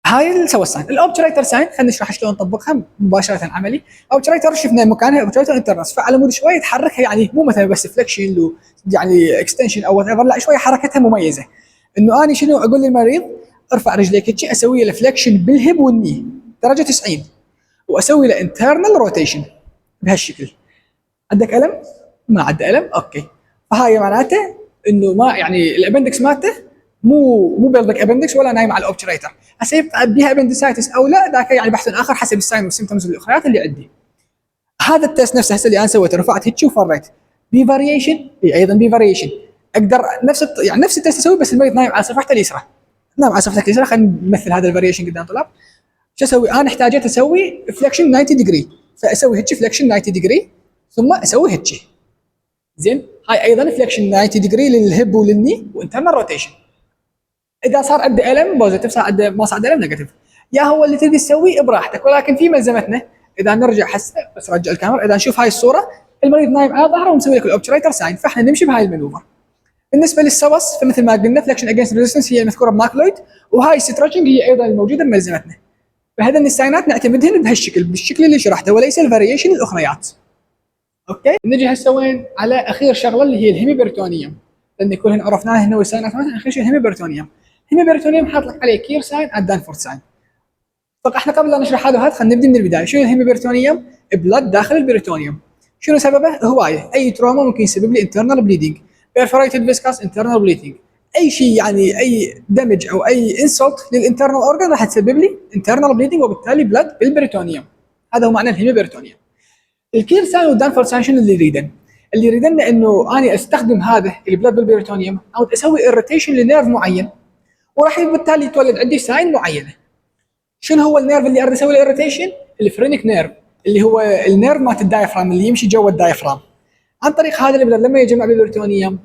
هاي السوس ساين. الاوبتريتر ساين خلينا نشرح شلون نطبقها مباشره عملي. اوبتريتر شفنا مكانها اوبتريتر انترنس، فعلى مود شويه تحركها، يعني مو مثلا بس فليكشن يعني اكستنشن او وات، لا شويه حركتها مميزه. انه اني شنو اقول للمريض؟ ارفع رجليك هيك، اسوي له فليكشن بالهب والني درجه 90، واسوي له انترنال روتيشن بهالشكل. عندك الم؟ ما عنده الم، اوكي. فهاي معناته انه ما يعني الابندكس مالته مو بيلبك ابندكس ولا نايم على الاوبتريتر. هسه يبقى بيها ابندسايتس او لا، ذاك يعني بحث اخر حسب الساين والسيمتومز الاخريات اللي عندي. هذا التست نفسه هسه اللي انا سويته، رفعت هيك وفريت، بي فاريشن، ايضا بي فاريشن. اقدر يعني نفس التست اسوي بس المريض نايم على صفحته اليسرى، نايم على صفحتك اليسرى. خلينا نمثل هذا الفاريشن قدام طلاب. شو اسوي؟ انا احتاجيت اسوي فليكشن 90 ديجري، فاسوي هيك فليكشن 90 ديجري، ثم اسوي هيك. زين، هاي ايضا فليكشن 90 ديجري للهب وللني وانترنال روتيشن. اذا صار عنده الم بوزيتيف، صار عنده ما صار عنده الم نيجاتيف. يا هو اللي تبي تسويه براحتك، ولكن في ملزمتنا اذا نرجع هسه، بس رجع الكاميرا، اذا نشوف هاي الصوره المريض نايم على ظهره ومسوي لك الاوبتريتر ساين، فاحنا نمشي بهاي المانوفر. بالنسبه للسوس فمثل ما قلنا فليكشن اجينست ريزيستنس هي المذكوره بماكلويد، وهاي ستريتشنج هي ايضا الموجوده بملزمتنا. فهذا الساينات نعتمدهن بهالشكل، بالشكل اللي شرحته، وليس الفاريشن الاخريات. اوكي، نجي هسه وين؟ على اخير شغله اللي هي الهيميبرتونيوم، لان كلهن عرفناها هنا والساينات مثلا. اخر شيء الهيميبرتونيوم. الهيميبرتونيوم حاط لك عليه كير ساين على دانفورد ساين. طب احنا قبل لا نشرح هذا خلينا نبدا من البدايه. شنو الهيميبرتونيوم؟ بلد داخل البريتونيوم. شنو سببه؟ هوايه، اي تروما ممكن يسبب لي انترنال بليدنج، بيرفوريتد فيسكاس انترنال بليدنج، اي شيء يعني اي دمج او اي انسلت للانترنال اورجن راح تسبب لي انترنال بليدنج وبالتالي بلد بالبريتونيوم. هذا هو معنى الهيميبرتونيوم. الكير ساين والدانفورد ساين شنو اللي يريدن؟ اللي يريدن انه انا استخدم هذا البلد بالبريتونيوم او اسوي اريتيشن لنيرف معين، وراح بالتالي يتولد عندي ساين معينه. شنو هو النيرف اللي اريد اسوي له اريتيشن؟ الفرينك نيرف، اللي هو النيرف مالت الدايفرام اللي يمشي جوا الدايفرام. عن طريق هذا البلد لما يجمع بالبريتونيوم،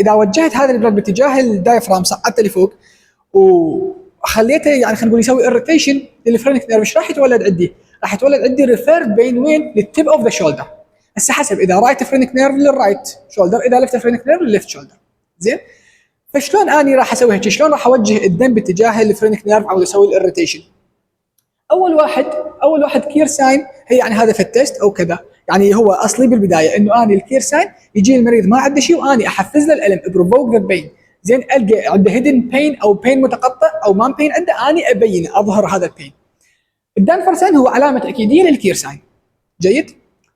اذا وجهت هذا البلد باتجاه الدايفرام، صعدته لفوق وخليته يعني خلينا نقول يسوي اريتيشن للفرينك نيرف، ايش راح يتولد عندي؟ راح يتولد عندي ريفيرد بين وين؟ للتيب اوف ذا شولدر. هسه حسب، اذا رايت فرينك نيرف للرايت شولدر، اذا ليفت فرينك نيرف للليفت شولدر. زين، فشلون اني راح اسوي هيك؟ شلون راح اوجه الدم باتجاه الفرينك نيرف او اسوي الاريتيشن؟ اول واحد كير ساين هي يعني هذا في التست او كذا، يعني هو اصلي بالبدايه انه اني الكير ساين يجي المريض ما عنده شيء واني احفز له الالم، بروفوك ذا بين. زين، القى عنده هيدن بين او بين متقطع او مان بين عنده، اني ابينه، اظهر هذا البين. الدانفر ساين هو علامه تاكيديه للكير ساين. جيد؟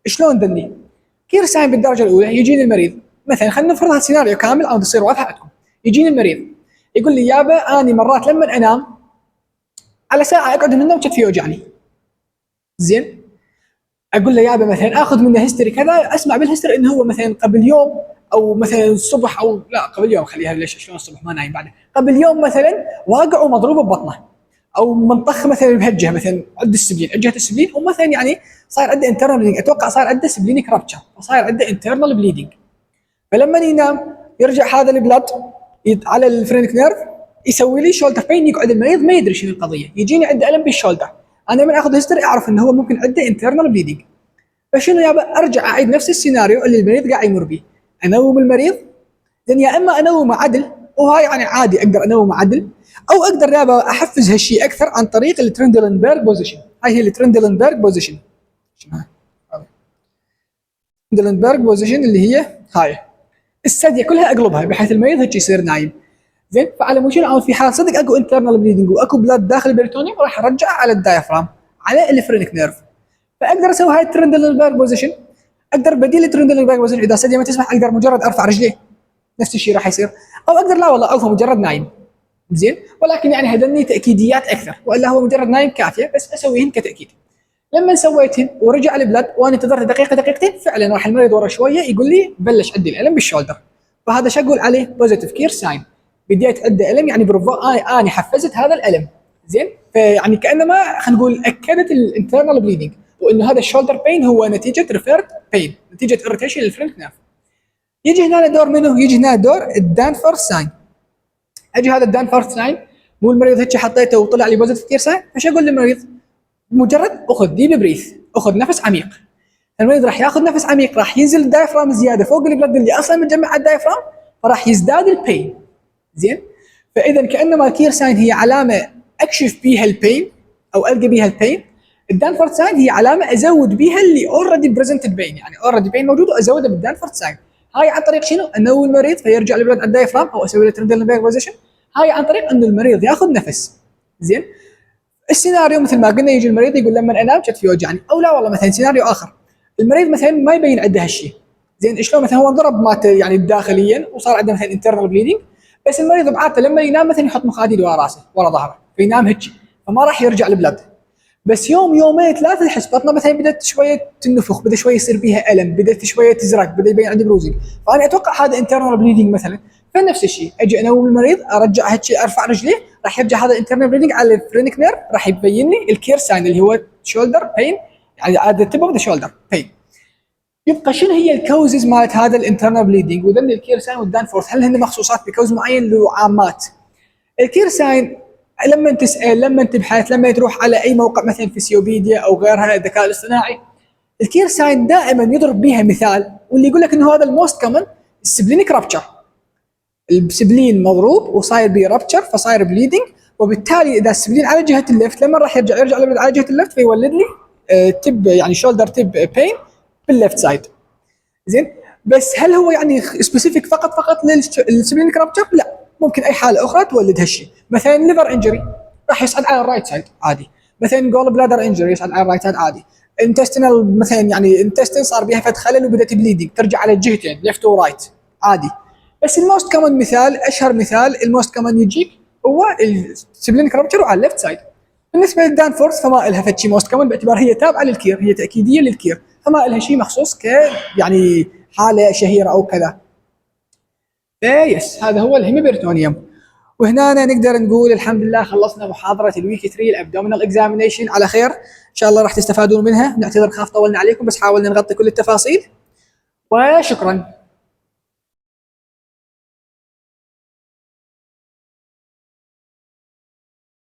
شلون ذني؟ كير ساين بالدرجه الاولى يجيني المريض، مثلا خلينا نفرض هالسيناريو كامل او تصير واضحه عندكم. يجيني المريض يقول لي يابا اني مرات لما انام على ساعه اقعد من النوم كتفي يوجعني. زين، اقول له يابا مثلا اخذ منه هيستوري كذا، اسمع بالهيستوري انه هو مثلا قبل يوم او مثلا الصبح، او لا قبل يوم، خليها ليش شلون الصبح ما نايم بعده، قبل يوم مثلا واقع ومضروب ببطنه، او منطخ مثلا بهجه، مثلا عند السبلين، جهه السبلين، ومثلا يعني صاير عنده انترنال بليدنج، اتوقع صاير عنده سبلينيك رابتشر، فصاير عنده انترنال بليدنج. فلما ينام يرجع هذا البلاد على الفرينك نيرف، يسوي لي شولدر بين، يقعد المريض ما يدري شنو القضيه، يجيني عنده الم بالشولدر، انا من اخذ هيستوري اعرف انه هو ممكن عنده انترنال بليدنج. فشنو يابا؟ ارجع اعيد نفس السيناريو اللي المريض قاعد يمر به، انوم المريض، لان يا اما انومه عدل، وهاي يعني عادي اقدر انومه عدل، او اقدر يابا احفز هالشيء اكثر عن طريق الترندلنبرغ بوزيشن. هاي هي الترندلنبرغ بوزيشن. ترندلنبرغ بوزيشن اللي هي هاي السديه كلها اقلبها بحيث المريض هيك يصير نايم. زين. فعلى مود شنو؟ في حال صدق اكو انترنال بليدنج واكو بلاد داخل البريتونيوم راح ارجع على الدايفرام على الفرينك نيرف. فاقدر اسوي هاي الترندلنبرغ بوزيشن. اقدر بديل الترندلنبرغ بوزيشن اذا سدي ما تسمح اقدر مجرد ارفع رجليه نفس الشيء راح يصير، او اقدر لا والله اوقفه مجرد نايم. زين. ولكن يعني هذني تاكيديات اكثر، والا هو مجرد نايم كافيه، بس اسويهن كتاكيد. لما سويتهن ورجع البلد وانا انتظرت دقيقه دقيقتين فعلا راح المريض ورا شويه يقول لي بلش عندي الالم بالشولدر. فهذا شو اقول عليه؟ بوزيتيف كير ساين. بديت عنده الم يعني بروفو اني حفزت هذا الالم. زين. فيعني كانما خلينا نقول اكدت الانترنال بليدنج، وانه هذا الشولدر بين هو نتيجه ريفيرد بين، نتيجه اريتيشن للفرنك نيرف. يجي هنا دور منه؟ يجي هنا دور الدانفورث ساين. اجي هذا الدانفورث ساين، مو المريض هيك حطيته وطلع لي بوزيتيف كير ساين، فش اقول للمريض؟ مجرد اخذ ديب بريث، اخذ نفس عميق. المريض راح ياخذ نفس عميق، راح ينزل الدايفرام زياده فوق البلد اللي اصلا متجمع على الدايفرام، فراح يزداد البين. زين. فاذا كانما الكير ساين هي علامه اكشف بيها البين او القى بيها البين، الدانفورث ساين هي علامه ازود بيها اللي اوريدي بريزنتد بين، يعني اوريدي بين موجود وازوده بالدانفورث ساين. هاي عن طريق شنو؟ انو المريض فيرجع البلد على الدايفرام او اسوي له ترندلنبرغ بوزيشن. هاي عن طريق انه المريض ياخذ نفس. زين. السيناريو مثل ما قلنا يجي المريض يقول لما انام كتفي يوجعني، او لا والله مثلا سيناريو اخر المريض مثلا ما يبين عنده هالشيء. زين. شلون مثلا هو انضرب مات يعني داخليا وصار عنده مثلا انترنال بليدنج، بس المريض بعادته لما ينام مثلا يحط مخاديد ورا راسه ورا ظهره فينام هيك، فما راح يرجع البلد. بس يوم يومين ثلاثه تحس بطنه مثلا بدات شويه تنفخ، بدا شويه يصير بيها الم، بدات شويه تزرق، بدا يبين عنده بروزنج، فانا اتوقع هذا انترنال بليدنج مثلا. فنفس الشيء اجي انوم المريض ارجع هيك ارفع رجليه، راح يرجع هذا الانترنال بليدنج على الفرينك نيرف، راح يبين لي الكير ساين اللي هو شولدر بين، يعني على التب اوف ذا شولدر بين. يبقى شنو هي الكوزز مالت هذا الانترنال بليدنج؟ وذن الكير ساين والدانفورث هل هن مخصوصات بكوز معين لو عامات؟ الكير ساين لما تسال، لما تبحث، لما تروح على اي موقع مثلا فيسيوبيديا او غيرها الذكاء الاصطناعي، الكير ساين دائما يضرب بها مثال واللي يقول لك انه هذا الموست كومن السبلينيك رابتشر. السبلين مضروب وصاير به رابتشر فصاير بليدنج، وبالتالي اذا السبلين على جهه الليفت لما راح يرجع على جهه الليفت فيولد لي تب يعني شولدر تب بين بالليفت سايد. زين. بس هل هو يعني سبيسيفيك فقط للسبلينيك رابتشر؟ لا، ممكن اي حاله اخرى تولد هالشيء. مثلا ليفر انجري راح يصعد على الرايت سايد عادي، مثلا جول بلادر انجري يصعد على الرايت سايد عادي. انتستينال مثلا يعني انتستين صار بها فد خلل وبدات بليدنج ترجع على الجهتين ليفت ورايت عادي. بس الموست كومن مثال، اشهر مثال الموست كومن يجيك هو السبلينيك رابتشر وعلى الليفت سايد. بالنسبه للدانفورث فما لها فد شيء موست كومن باعتبار هي تابعه للكير، هي تاكيديه للكير، فما لها شيء مخصوص ك يعني حاله شهيره او كذا. يس، هذا هو الهيميبرتونيوم. وهنا نقدر نقول الحمد لله خلصنا محاضره الويك 3 الابدومينال اكزامينيشن على خير، ان شاء الله راح تستفادون منها. نعتذر خاف طولنا عليكم بس حاولنا نغطي كل التفاصيل، وشكرا.